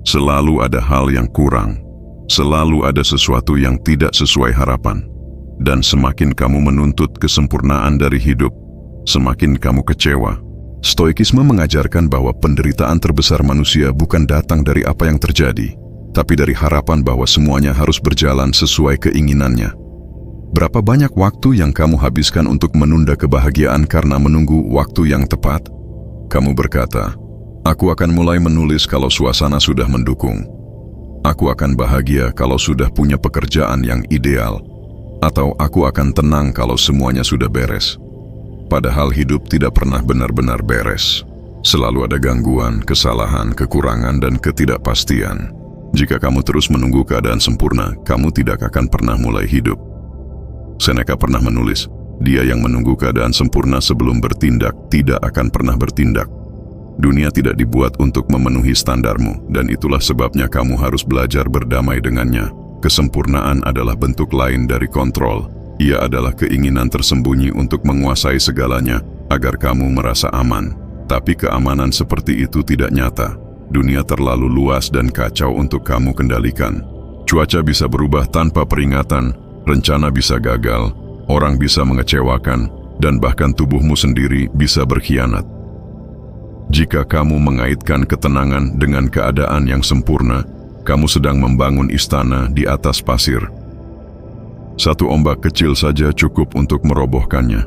Selalu ada hal yang kurang. Selalu ada sesuatu yang tidak sesuai harapan. Dan semakin kamu menuntut kesempurnaan dari hidup, semakin kamu kecewa. Stoikisme mengajarkan bahwa penderitaan terbesar manusia bukan datang dari apa yang terjadi, tapi dari harapan bahwa semuanya harus berjalan sesuai keinginannya. Berapa banyak waktu yang kamu habiskan untuk menunda kebahagiaan karena menunggu waktu yang tepat? Kamu berkata, aku akan mulai menulis kalau suasana sudah mendukung. Aku akan bahagia kalau sudah punya pekerjaan yang ideal. Atau aku akan tenang kalau semuanya sudah beres. Padahal hidup tidak pernah benar-benar beres. Selalu ada gangguan, kesalahan, kekurangan, dan ketidakpastian. Jika kamu terus menunggu keadaan sempurna, kamu tidak akan pernah mulai hidup. Seneca pernah menulis, dia yang menunggu keadaan sempurna sebelum bertindak tidak akan pernah bertindak. Dunia tidak dibuat untuk memenuhi standarmu, dan itulah sebabnya kamu harus belajar berdamai dengannya. Kesempurnaan adalah bentuk lain dari kontrol. Ia adalah keinginan tersembunyi untuk menguasai segalanya, agar kamu merasa aman. Tapi keamanan seperti itu tidak nyata. Dunia terlalu luas dan kacau untuk kamu kendalikan. Cuaca bisa berubah tanpa peringatan, rencana bisa gagal, orang bisa mengecewakan, dan bahkan tubuhmu sendiri bisa berkhianat. Jika kamu mengaitkan ketenangan dengan keadaan yang sempurna, kamu sedang membangun istana di atas pasir. Satu ombak kecil saja cukup untuk merobohkannya.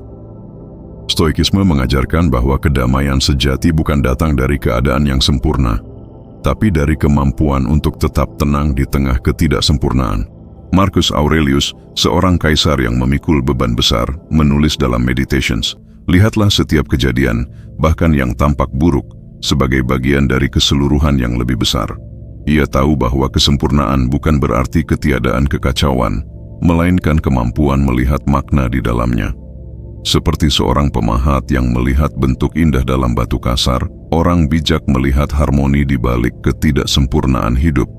Stoikisme mengajarkan bahwa kedamaian sejati bukan datang dari keadaan yang sempurna, tapi dari kemampuan untuk tetap tenang di tengah ketidaksempurnaan. Marcus Aurelius, seorang kaisar yang memikul beban besar, menulis dalam Meditations, lihatlah setiap kejadian, bahkan yang tampak buruk, sebagai bagian dari keseluruhan yang lebih besar. Ia tahu bahwa kesempurnaan bukan berarti ketiadaan kekacauan, melainkan kemampuan melihat makna di dalamnya. Seperti seorang pemahat yang melihat bentuk indah dalam batu kasar, orang bijak melihat harmoni di balik ketidaksempurnaan hidup.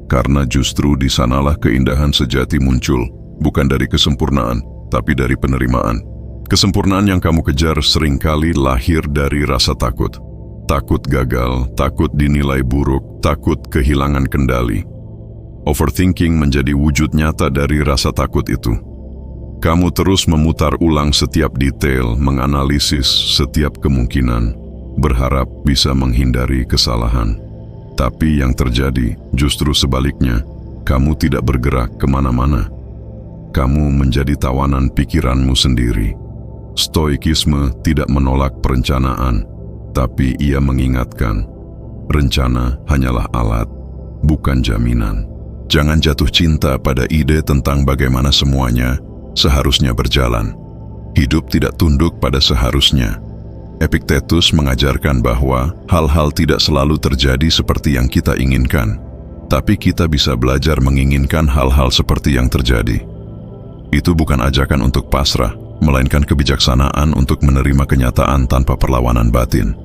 Karena justru di sanalah keindahan sejati muncul, bukan dari kesempurnaan, tapi dari penerimaan. Kesempurnaan yang kamu kejar seringkali lahir dari rasa takut. Takut gagal, takut dinilai buruk, takut kehilangan kendali. Overthinking menjadi wujud nyata dari rasa takut itu. Kamu terus memutar ulang setiap detail, menganalisis setiap kemungkinan, berharap bisa menghindari kesalahan. Tapi yang terjadi justru sebaliknya, kamu tidak bergerak kemana-mana. Kamu menjadi tawanan pikiranmu sendiri. Stoikisme tidak menolak perencanaan, Tapi ia mengingatkan, rencana hanyalah alat, bukan jaminan. Jangan jatuh cinta pada ide tentang bagaimana semuanya seharusnya berjalan. Hidup tidak tunduk pada seharusnya. Epictetus mengajarkan bahwa hal-hal tidak selalu terjadi seperti yang kita inginkan, tapi kita bisa belajar menginginkan hal-hal seperti yang terjadi. Itu bukan ajakan untuk pasrah, melainkan kebijaksanaan untuk menerima kenyataan tanpa perlawanan batin.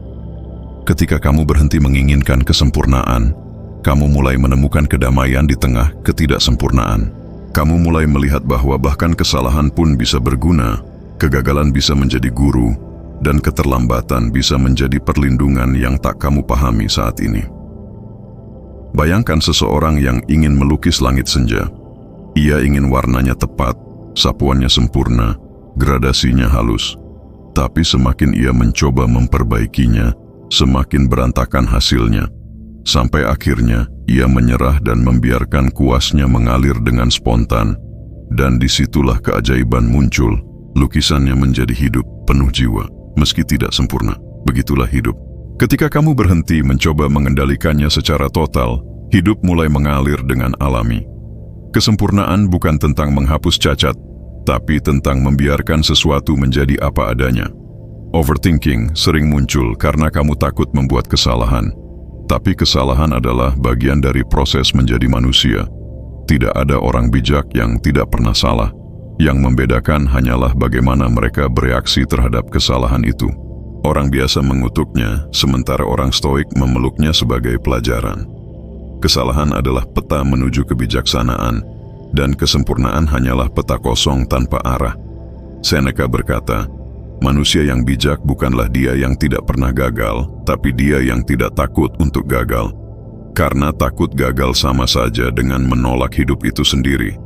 Ketika kamu berhenti menginginkan kesempurnaan, kamu mulai menemukan kedamaian di tengah ketidaksempurnaan. Kamu mulai melihat bahwa bahkan kesalahan pun bisa berguna, kegagalan bisa menjadi guru, dan keterlambatan bisa menjadi perlindungan yang tak kamu pahami saat ini. Bayangkan seseorang yang ingin melukis langit senja. Ia ingin warnanya tepat, sapuannya sempurna, gradasinya halus. Tapi semakin ia mencoba memperbaikinya, semakin berantakan hasilnya. Sampai akhirnya ia menyerah dan membiarkan kuasnya mengalir dengan spontan. Dan disitulah keajaiban muncul. Lukisannya menjadi hidup, penuh jiwa, meski tidak sempurna. Begitulah hidup. Ketika kamu berhenti mencoba mengendalikannya secara total, hidup mulai mengalir dengan alami. Kesempurnaan bukan tentang menghapus cacat, tapi tentang membiarkan sesuatu menjadi apa adanya. Overthinking sering muncul karena kamu takut membuat kesalahan. Tapi kesalahan adalah bagian dari proses menjadi manusia. Tidak ada orang bijak yang tidak pernah salah. Yang membedakan hanyalah bagaimana mereka bereaksi terhadap kesalahan itu. Orang biasa mengutuknya, sementara orang stoik memeluknya sebagai pelajaran. Kesalahan adalah peta menuju kebijaksanaan, dan kesempurnaan hanyalah peta kosong tanpa arah. Seneca berkata, manusia yang bijak bukanlah dia yang tidak pernah gagal, tapi dia yang tidak takut untuk gagal. Karena takut gagal sama saja dengan menolak hidup itu sendiri.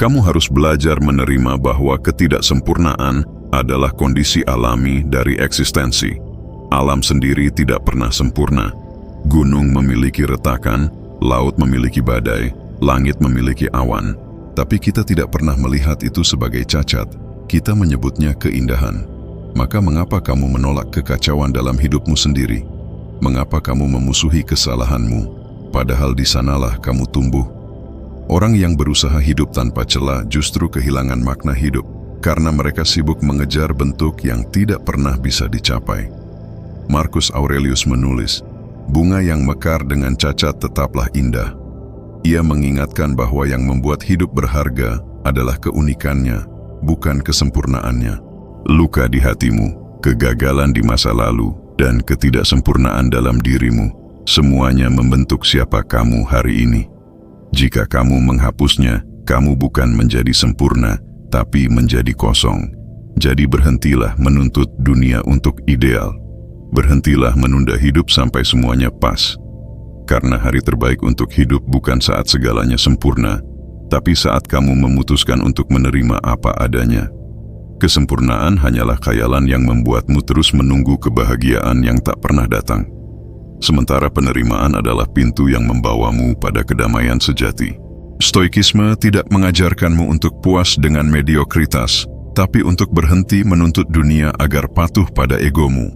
Kamu harus belajar menerima bahwa ketidaksempurnaan adalah kondisi alami dari eksistensi. Alam sendiri tidak pernah sempurna. Gunung memiliki retakan, laut memiliki badai, langit memiliki awan. Tapi kita tidak pernah melihat itu sebagai cacat. Kita menyebutnya keindahan. Maka mengapa kamu menolak kekacauan dalam hidupmu sendiri? Mengapa kamu memusuhi kesalahanmu? Padahal di sanalah kamu tumbuh. Orang yang berusaha hidup tanpa celah justru kehilangan makna hidup, karena mereka sibuk mengejar bentuk yang tidak pernah bisa dicapai. Marcus Aurelius menulis, bunga yang mekar dengan cacat tetaplah indah. Ia mengingatkan bahwa yang membuat hidup berharga adalah keunikannya, bukan kesempurnaannya. Luka di hatimu, kegagalan di masa lalu, dan ketidaksempurnaan dalam dirimu, semuanya membentuk siapa kamu hari ini. Jika kamu menghapusnya, kamu bukan menjadi sempurna, tapi menjadi kosong. Jadi berhentilah menuntut dunia untuk ideal. Berhentilah menunda hidup sampai semuanya pas. Karena hari terbaik untuk hidup bukan saat segalanya sempurna, tapi saat kamu memutuskan untuk menerima apa adanya. Kesempurnaan hanyalah khayalan yang membuatmu terus menunggu kebahagiaan yang tak pernah datang. Sementara penerimaan adalah pintu yang membawamu pada kedamaian sejati. Stoikisme tidak mengajarkanmu untuk puas dengan mediokritas, tapi untuk berhenti menuntut dunia agar patuh pada egomu.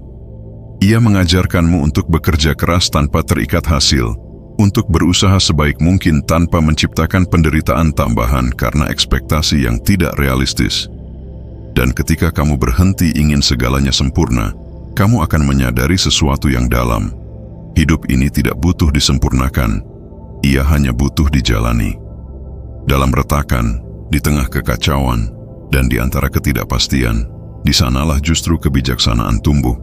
Ia mengajarkanmu untuk bekerja keras tanpa terikat hasil, untuk berusaha sebaik mungkin tanpa menciptakan penderitaan tambahan karena ekspektasi yang tidak realistis. Dan ketika kamu berhenti ingin segalanya sempurna, kamu akan menyadari sesuatu yang dalam. Hidup ini tidak butuh disempurnakan, ia hanya butuh dijalani. Dalam retakan, di tengah kekacauan, dan di antara ketidakpastian, di sanalah justru kebijaksanaan tumbuh.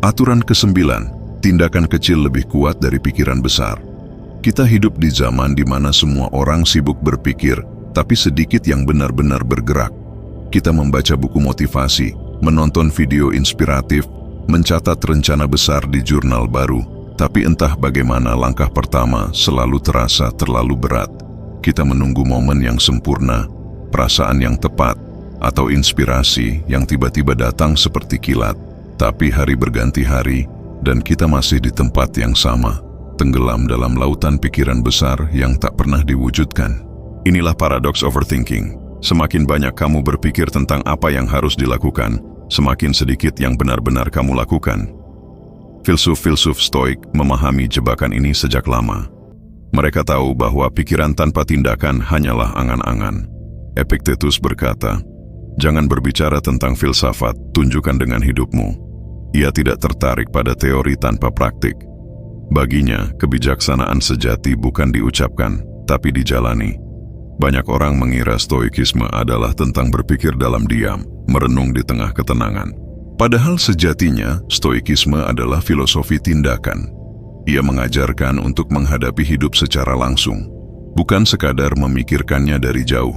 Aturan ke-9, tindakan kecil lebih kuat dari pikiran besar. Kita hidup di zaman di mana semua orang sibuk berpikir, tapi sedikit yang benar-benar bergerak. Kita membaca buku motivasi, menonton video inspiratif, mencatat rencana besar di jurnal baru, tapi entah bagaimana langkah pertama selalu terasa terlalu berat. Kita menunggu momen yang sempurna, perasaan yang tepat, atau inspirasi yang tiba-tiba datang seperti kilat. Tapi hari berganti hari, dan kita masih di tempat yang sama, tenggelam dalam lautan pikiran besar yang tak pernah diwujudkan. Inilah paradoks overthinking. Semakin banyak kamu berpikir tentang apa yang harus dilakukan, semakin sedikit yang benar-benar kamu lakukan. Filsuf-filsuf Stoik memahami jebakan ini sejak lama. Mereka tahu bahwa pikiran tanpa tindakan hanyalah angan-angan. Epictetus berkata, "Jangan berbicara tentang filsafat, tunjukkan dengan hidupmu." Ia tidak tertarik pada teori tanpa praktik. Baginya, kebijaksanaan sejati bukan diucapkan, tapi dijalani. Banyak orang mengira Stoikisme adalah tentang berpikir dalam diam, merenung di tengah ketenangan. Padahal sejatinya, Stoikisme adalah filosofi tindakan. Ia mengajarkan untuk menghadapi hidup secara langsung, bukan sekadar memikirkannya dari jauh.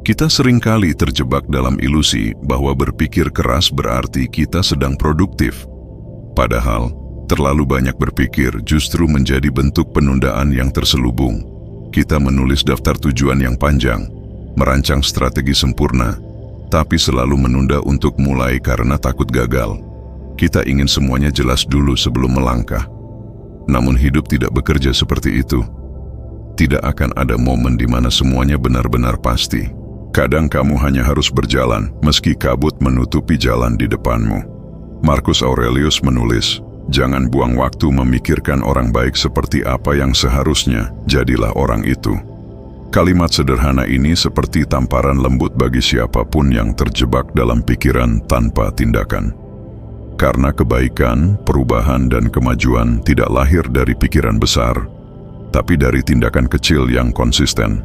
Kita seringkali terjebak dalam ilusi bahwa berpikir keras berarti kita sedang produktif. Padahal, terlalu banyak berpikir justru menjadi bentuk penundaan yang terselubung. Kita menulis daftar tujuan yang panjang, merancang strategi sempurna, tapi selalu menunda untuk mulai karena takut gagal. Kita ingin semuanya jelas dulu sebelum melangkah. Namun hidup tidak bekerja seperti itu. Tidak akan ada momen di mana semuanya benar-benar pasti. Kadang kamu hanya harus berjalan meski kabut menutupi jalan di depanmu. Marcus Aurelius menulis, "Jangan buang waktu memikirkan orang baik seperti apa yang seharusnya, jadilah orang itu." Kalimat sederhana ini seperti tamparan lembut bagi siapapun yang terjebak dalam pikiran tanpa tindakan. Karena kebaikan, perubahan, dan kemajuan tidak lahir dari pikiran besar, tapi dari tindakan kecil yang konsisten.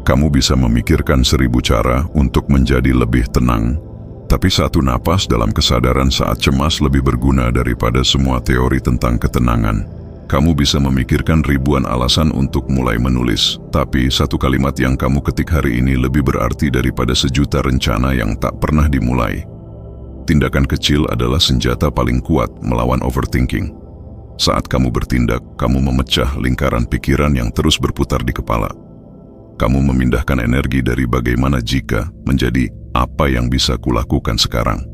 Kamu bisa memikirkan 1000 cara untuk menjadi lebih tenang, tapi satu napas dalam kesadaran saat cemas lebih berguna daripada semua teori tentang ketenangan. Kamu bisa memikirkan ribuan alasan untuk mulai menulis, tapi satu kalimat yang kamu ketik hari ini lebih berarti daripada sejuta rencana yang tak pernah dimulai. Tindakan kecil adalah senjata paling kuat melawan overthinking. Saat kamu bertindak, kamu memecah lingkaran pikiran yang terus berputar di kepala. Kamu memindahkan energi dari bagaimana jika menjadi apa yang bisa kulakukan sekarang.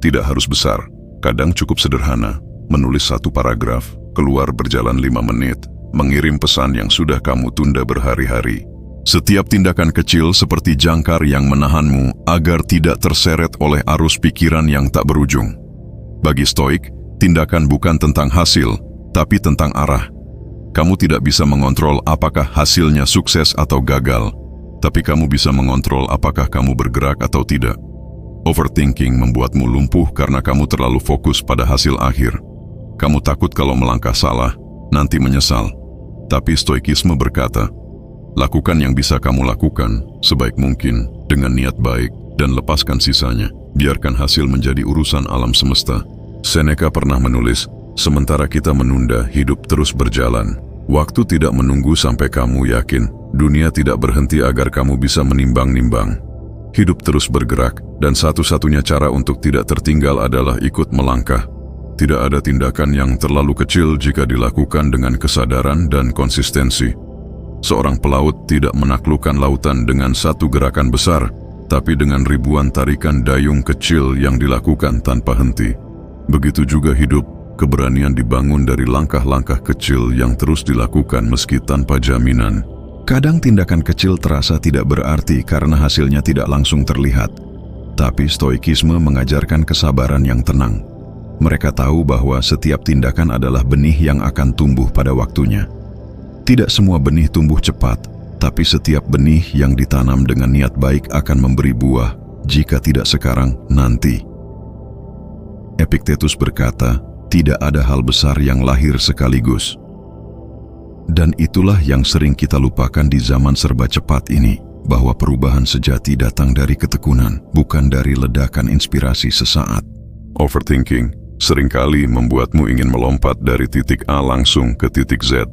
Tidak harus besar, kadang cukup sederhana, menulis 1 paragraf, keluar berjalan 5 menit, mengirim pesan yang sudah kamu tunda berhari-hari. Setiap tindakan kecil seperti jangkar yang menahanmu agar tidak terseret oleh arus pikiran yang tak berujung. Bagi Stoik, tindakan bukan tentang hasil, tapi tentang arah. Kamu tidak bisa mengontrol apakah hasilnya sukses atau gagal, tapi kamu bisa mengontrol apakah kamu bergerak atau tidak. Overthinking membuatmu lumpuh karena kamu terlalu fokus pada hasil akhir. Kamu takut kalau melangkah salah, nanti menyesal. Tapi Stoikisme berkata, lakukan yang bisa kamu lakukan sebaik mungkin dengan niat baik dan lepaskan sisanya. Biarkan hasil menjadi urusan alam semesta. Seneca pernah menulis, sementara kita menunda, hidup terus berjalan. Waktu tidak menunggu sampai kamu yakin. Dunia tidak berhenti agar kamu bisa menimbang-nimbang. Hidup terus bergerak, dan satu-satunya cara untuk tidak tertinggal adalah ikut melangkah. Tidak ada tindakan yang terlalu kecil jika dilakukan dengan kesadaran dan konsistensi. Seorang pelaut tidak menaklukkan lautan dengan satu gerakan besar, tapi dengan ribuan tarikan dayung kecil yang dilakukan tanpa henti. Begitu juga hidup, keberanian dibangun dari langkah-langkah kecil yang terus dilakukan meski tanpa jaminan. Kadang tindakan kecil terasa tidak berarti karena hasilnya tidak langsung terlihat. Tapi Stoikisme mengajarkan kesabaran yang tenang. Mereka tahu bahwa setiap tindakan adalah benih yang akan tumbuh pada waktunya. Tidak semua benih tumbuh cepat, tapi setiap benih yang ditanam dengan niat baik akan memberi buah, jika tidak sekarang, nanti. Epictetus berkata, tidak ada hal besar yang lahir sekaligus. Dan itulah yang sering kita lupakan di zaman serba cepat ini, bahwa perubahan sejati datang dari ketekunan, bukan dari ledakan inspirasi sesaat. Overthinking seringkali membuatmu ingin melompat dari titik A langsung ke titik Z.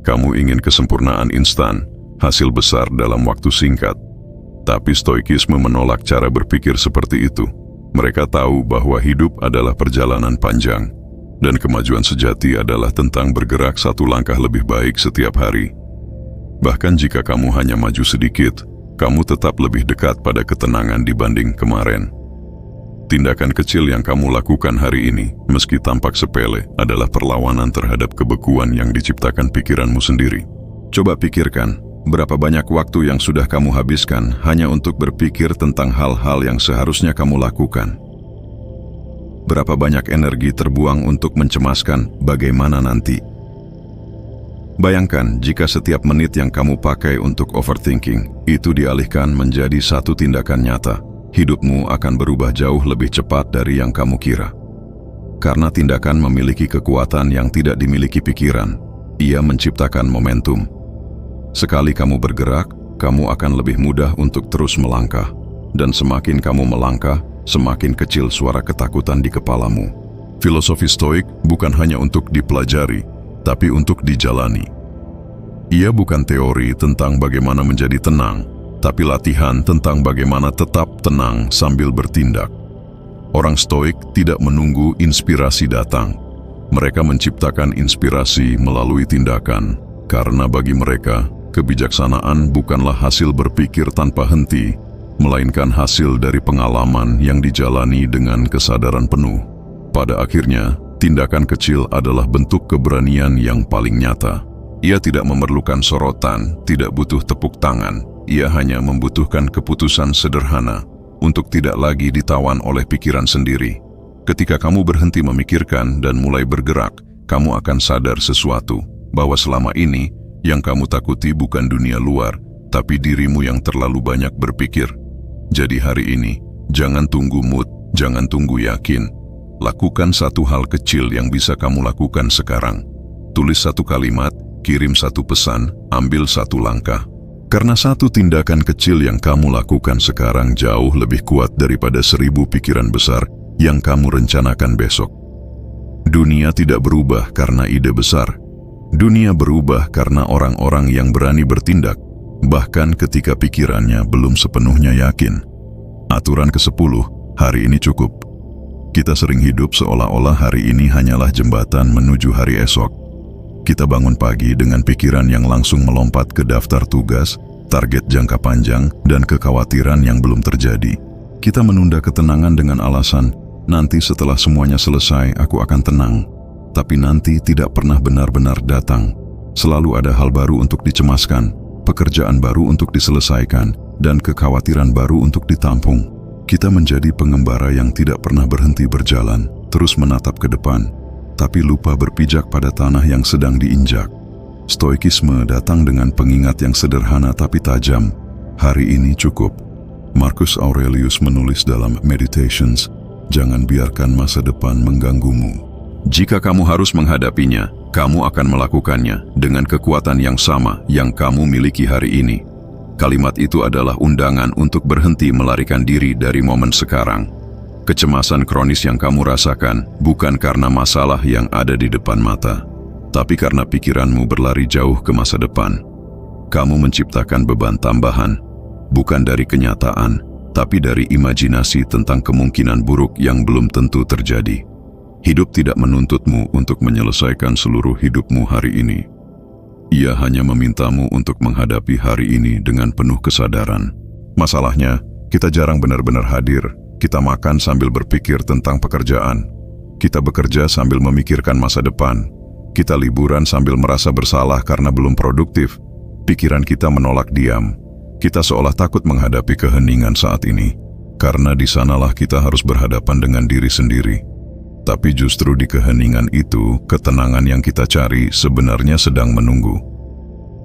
Kamu ingin kesempurnaan instan, hasil besar dalam waktu singkat. Tapi Stoikisme menolak cara berpikir seperti itu. Mereka tahu bahwa hidup adalah perjalanan panjang, dan kemajuan sejati adalah tentang bergerak satu langkah lebih baik setiap hari. Bahkan jika kamu hanya maju sedikit, kamu tetap lebih dekat pada ketenangan dibanding kemarin. Tindakan kecil yang kamu lakukan hari ini, meski tampak sepele, adalah perlawanan terhadap kebekuan yang diciptakan pikiranmu sendiri. Coba pikirkan, Berapa banyak waktu yang sudah kamu habiskan hanya untuk berpikir tentang hal-hal yang seharusnya kamu lakukan? Berapa banyak energi terbuang untuk mencemaskan bagaimana nanti? Bayangkan jika setiap menit yang kamu pakai untuk overthinking itu dialihkan menjadi satu tindakan nyata. Hidupmu akan berubah jauh lebih cepat dari yang kamu kira. Karena tindakan memiliki kekuatan yang tidak dimiliki pikiran, ia menciptakan momentum. Sekali kamu bergerak, kamu akan lebih mudah untuk terus melangkah. Dan semakin kamu melangkah, semakin kecil suara ketakutan di kepalamu. Filosofi Stoik bukan hanya untuk dipelajari, tapi untuk dijalani. Ia bukan teori tentang bagaimana menjadi tenang, tapi latihan tentang bagaimana tetap tenang sambil bertindak. Orang Stoik tidak menunggu inspirasi datang. Mereka menciptakan inspirasi melalui tindakan, karena bagi mereka, kebijaksanaan bukanlah hasil berpikir tanpa henti, melainkan hasil dari pengalaman yang dijalani dengan kesadaran penuh. Pada akhirnya, tindakan kecil adalah bentuk keberanian yang paling nyata. Ia tidak memerlukan sorotan, tidak butuh tepuk tangan. Ia hanya membutuhkan keputusan sederhana untuk tidak lagi ditawan oleh pikiran sendiri. Ketika kamu berhenti memikirkan dan mulai bergerak, kamu akan sadar sesuatu, bahwa selama ini, yang kamu takuti bukan dunia luar, tapi dirimu yang terlalu banyak berpikir. Jadi hari ini, jangan tunggu mood, jangan tunggu yakin. Lakukan satu hal kecil yang bisa kamu lakukan sekarang. Tulis satu kalimat, kirim satu pesan, ambil satu langkah. Karena satu tindakan kecil yang kamu lakukan sekarang jauh lebih kuat daripada 1000 pikiran besar yang kamu rencanakan besok. Dunia tidak berubah karena ide besar. Dunia berubah karena orang-orang yang berani bertindak, bahkan ketika pikirannya belum sepenuhnya yakin. Aturan ke-10, hari ini cukup. Kita sering hidup seolah-olah hari ini hanyalah jembatan menuju hari esok. Kita bangun pagi dengan pikiran yang langsung melompat ke daftar tugas, target jangka panjang, dan kekhawatiran yang belum terjadi. Kita menunda ketenangan dengan alasan, nanti setelah semuanya selesai aku akan tenang. Tapi nanti tidak pernah benar-benar datang. Selalu ada hal baru untuk dicemaskan, pekerjaan baru untuk diselesaikan, dan kekhawatiran baru untuk ditampung. Kita menjadi pengembara yang tidak pernah berhenti berjalan, terus menatap ke depan, tapi lupa berpijak pada tanah yang sedang diinjak. Stoikisme datang dengan pengingat yang sederhana tapi tajam. Hari ini cukup. Marcus Aurelius menulis dalam Meditations, jangan biarkan masa depan mengganggumu. Jika kamu harus menghadapinya, kamu akan melakukannya dengan kekuatan yang sama yang kamu miliki hari ini. Kalimat itu adalah undangan untuk berhenti melarikan diri dari momen sekarang. Kecemasan kronis yang kamu rasakan bukan karena masalah yang ada di depan mata, tapi karena pikiranmu berlari jauh ke masa depan. Kamu menciptakan beban tambahan, bukan dari kenyataan, tapi dari imajinasi tentang kemungkinan buruk yang belum tentu terjadi. Hidup tidak menuntutmu untuk menyelesaikan seluruh hidupmu hari ini. Ia hanya memintamu untuk menghadapi hari ini dengan penuh kesadaran. Masalahnya, kita jarang benar-benar hadir. Kita makan sambil berpikir tentang pekerjaan. Kita bekerja sambil memikirkan masa depan. Kita liburan sambil merasa bersalah karena belum produktif. Pikiran kita menolak diam. Kita seolah takut menghadapi keheningan saat ini. Karena di sanalah kita harus berhadapan dengan diri sendiri. Tapi justru di keheningan itu, ketenangan yang kita cari sebenarnya sedang menunggu.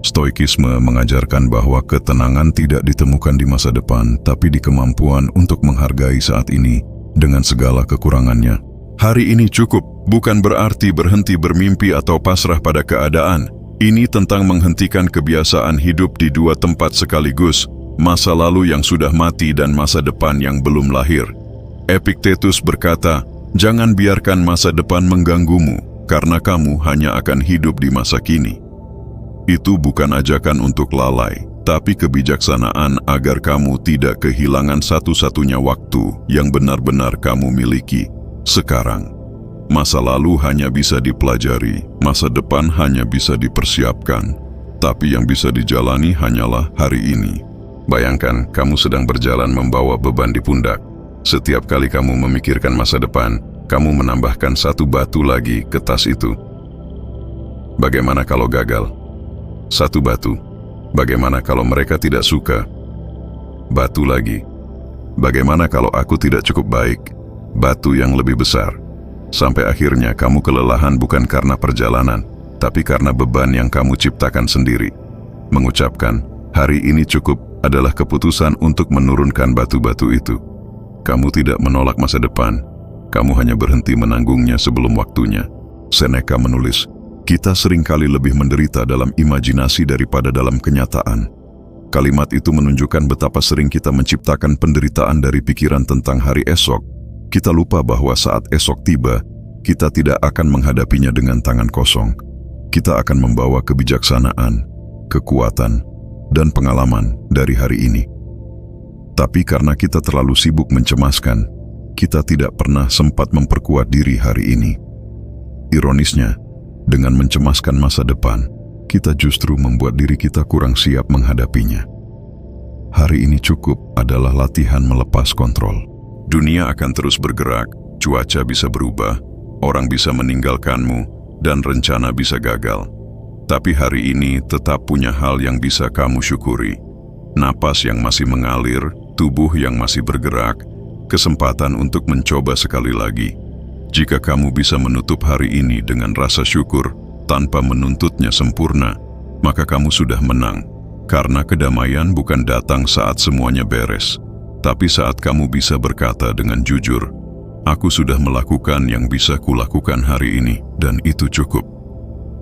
Stoikisme mengajarkan bahwa ketenangan tidak ditemukan di masa depan, tapi di kemampuan untuk menghargai saat ini dengan segala kekurangannya. Hari ini cukup, bukan berarti berhenti bermimpi atau pasrah pada keadaan. Ini tentang menghentikan kebiasaan hidup di dua tempat sekaligus, masa lalu yang sudah mati dan masa depan yang belum lahir. Epictetus berkata, jangan biarkan masa depan mengganggumu, karena kamu hanya akan hidup di masa kini. Itu bukan ajakan untuk lalai, tapi kebijaksanaan agar kamu tidak kehilangan satu-satunya waktu yang benar-benar kamu miliki, sekarang. Masa lalu hanya bisa dipelajari, masa depan hanya bisa dipersiapkan, tapi yang bisa dijalani hanyalah hari ini. Bayangkan, kamu sedang berjalan membawa beban di pundak. Setiap kali kamu memikirkan masa depan, kamu menambahkan satu batu lagi ke tas itu. Bagaimana kalau gagal? Satu batu, Bagaimana kalau mereka tidak suka? Batu lagi. Bagaimana kalau aku tidak cukup baik? Batu yang lebih besar. Sampai akhirnya kamu kelelahan bukan karena perjalanan, tapi karena beban yang kamu ciptakan sendiri. Mengucapkan, hari ini cukup adalah keputusan untuk menurunkan batu-batu itu. Kamu tidak menolak masa depan, kamu hanya berhenti menanggungnya sebelum waktunya. Seneca menulis, kita seringkali lebih menderita dalam imajinasi daripada dalam kenyataan. Kalimat itu menunjukkan betapa sering kita menciptakan penderitaan dari pikiran tentang hari esok. Kita lupa bahwa saat esok tiba, kita tidak akan menghadapinya dengan tangan kosong. Kita akan membawa kebijaksanaan, kekuatan, dan pengalaman dari hari ini. Tapi karena kita terlalu sibuk mencemaskan, kita tidak pernah sempat memperkuat diri hari ini. Ironisnya, dengan mencemaskan masa depan, kita justru membuat diri kita kurang siap menghadapinya. Hari ini cukup adalah latihan melepas kontrol. Dunia akan terus bergerak, cuaca bisa berubah, orang bisa meninggalkanmu, dan rencana bisa gagal. Tapi hari ini tetap punya hal yang bisa kamu syukuri. Napas yang masih mengalir, tubuh yang masih bergerak, kesempatan untuk mencoba sekali lagi. Jika kamu bisa menutup hari ini dengan rasa syukur tanpa menuntutnya sempurna, maka kamu sudah menang. Karena kedamaian bukan datang saat semuanya beres, tapi saat kamu bisa berkata dengan jujur, aku sudah melakukan yang bisa kulakukan hari ini, dan itu cukup.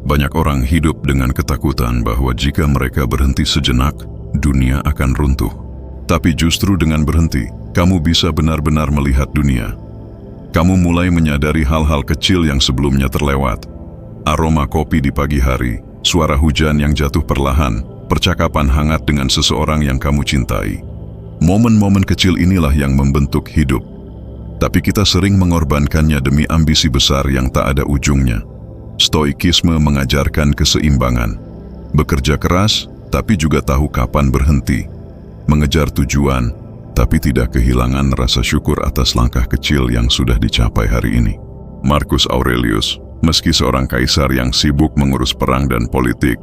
Banyak orang hidup dengan ketakutan bahwa jika mereka berhenti sejenak, dunia akan runtuh. Tapi justru dengan berhenti, kamu bisa benar-benar melihat dunia. Kamu mulai menyadari hal-hal kecil yang sebelumnya terlewat. Aroma kopi di pagi hari, suara hujan yang jatuh perlahan, percakapan hangat dengan seseorang yang kamu cintai. Momen-momen kecil inilah yang membentuk hidup. Tapi kita sering mengorbankannya demi ambisi besar yang tak ada ujungnya. Stoikisme mengajarkan keseimbangan. Bekerja keras, tapi juga tahu kapan berhenti. Mengejar tujuan, tapi tidak kehilangan rasa syukur atas langkah kecil yang sudah dicapai hari ini. Marcus Aurelius, meski seorang kaisar yang sibuk mengurus perang dan politik,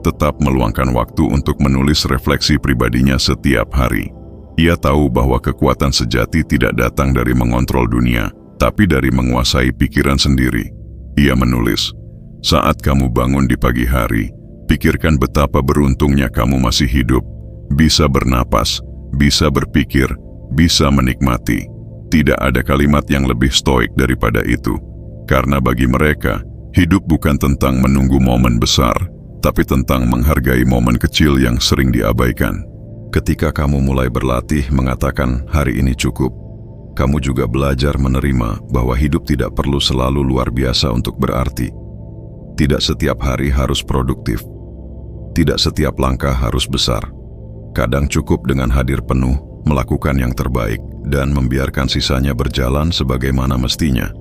tetap meluangkan waktu untuk menulis refleksi pribadinya setiap hari. Ia tahu bahwa kekuatan sejati tidak datang dari mengontrol dunia, tapi dari menguasai pikiran sendiri. Ia menulis, saat kamu bangun di pagi hari, pikirkan betapa beruntungnya kamu masih hidup, bisa bernapas, bisa berpikir, bisa menikmati. Tidak ada kalimat yang lebih stoik daripada itu. Karena bagi mereka, hidup bukan tentang menunggu momen besar, tapi tentang menghargai momen kecil yang sering diabaikan. Ketika kamu mulai berlatih mengatakan hari ini cukup, kamu juga belajar menerima bahwa hidup tidak perlu selalu luar biasa untuk berarti. Tidak setiap hari harus produktif. Tidak setiap langkah harus besar. Kadang cukup dengan hadir penuh, melakukan yang terbaik, dan membiarkan sisanya berjalan sebagaimana mestinya.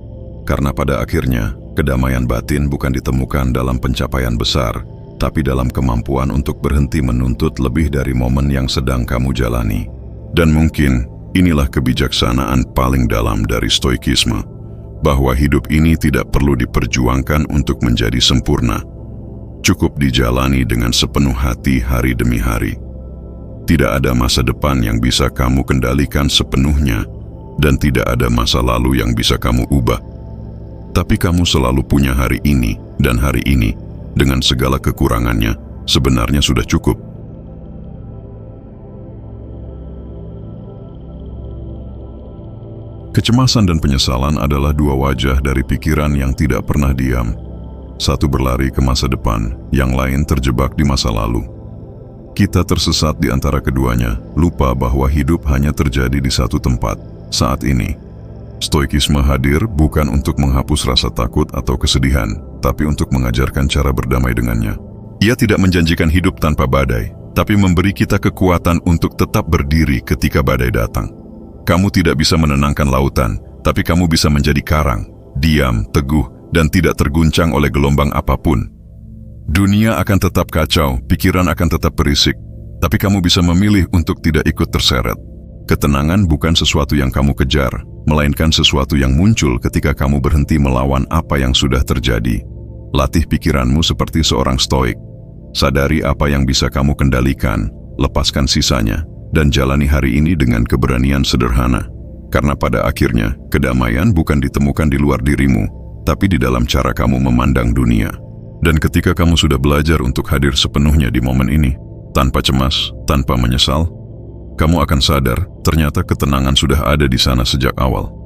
Karena pada akhirnya, kedamaian batin bukan ditemukan dalam pencapaian besar, tapi dalam kemampuan untuk berhenti menuntut lebih dari momen yang sedang kamu jalani. Dan mungkin, inilah kebijaksanaan paling dalam dari stoikisme, bahwa hidup ini tidak perlu diperjuangkan untuk menjadi sempurna. Cukup dijalani dengan sepenuh hati hari demi hari. Tidak ada masa depan yang bisa kamu kendalikan sepenuhnya, dan tidak ada masa lalu yang bisa kamu ubah. Tapi kamu selalu punya hari ini, dan hari ini, dengan segala kekurangannya, sebenarnya sudah cukup. Kecemasan dan penyesalan adalah dua wajah dari pikiran yang tidak pernah diam. Satu berlari ke masa depan, yang lain terjebak di masa lalu. Kita tersesat di antara keduanya, lupa bahwa hidup hanya terjadi di satu tempat, saat ini. Stoikisme hadir bukan untuk menghapus rasa takut atau kesedihan, tapi untuk mengajarkan cara berdamai dengannya. Ia tidak menjanjikan hidup tanpa badai, tapi memberi kita kekuatan untuk tetap berdiri ketika badai datang. Kamu tidak bisa menenangkan lautan, tapi kamu bisa menjadi karang, diam, teguh, dan tidak terguncang oleh gelombang apapun. Dunia akan tetap kacau, pikiran akan tetap berisik, tapi kamu bisa memilih untuk tidak ikut terseret. Ketenangan bukan sesuatu yang kamu kejar, melainkan sesuatu yang muncul ketika kamu berhenti melawan apa yang sudah terjadi. Latih pikiranmu seperti seorang stoik. Sadari apa yang bisa kamu kendalikan, lepaskan sisanya, dan jalani hari ini dengan keberanian sederhana. Karena pada akhirnya, kedamaian bukan ditemukan di luar dirimu, tapi di dalam cara kamu memandang dunia. Dan ketika kamu sudah belajar untuk hadir sepenuhnya di momen ini, tanpa cemas, tanpa menyesal, kamu akan sadar ternyata ketenangan sudah ada di sana sejak awal.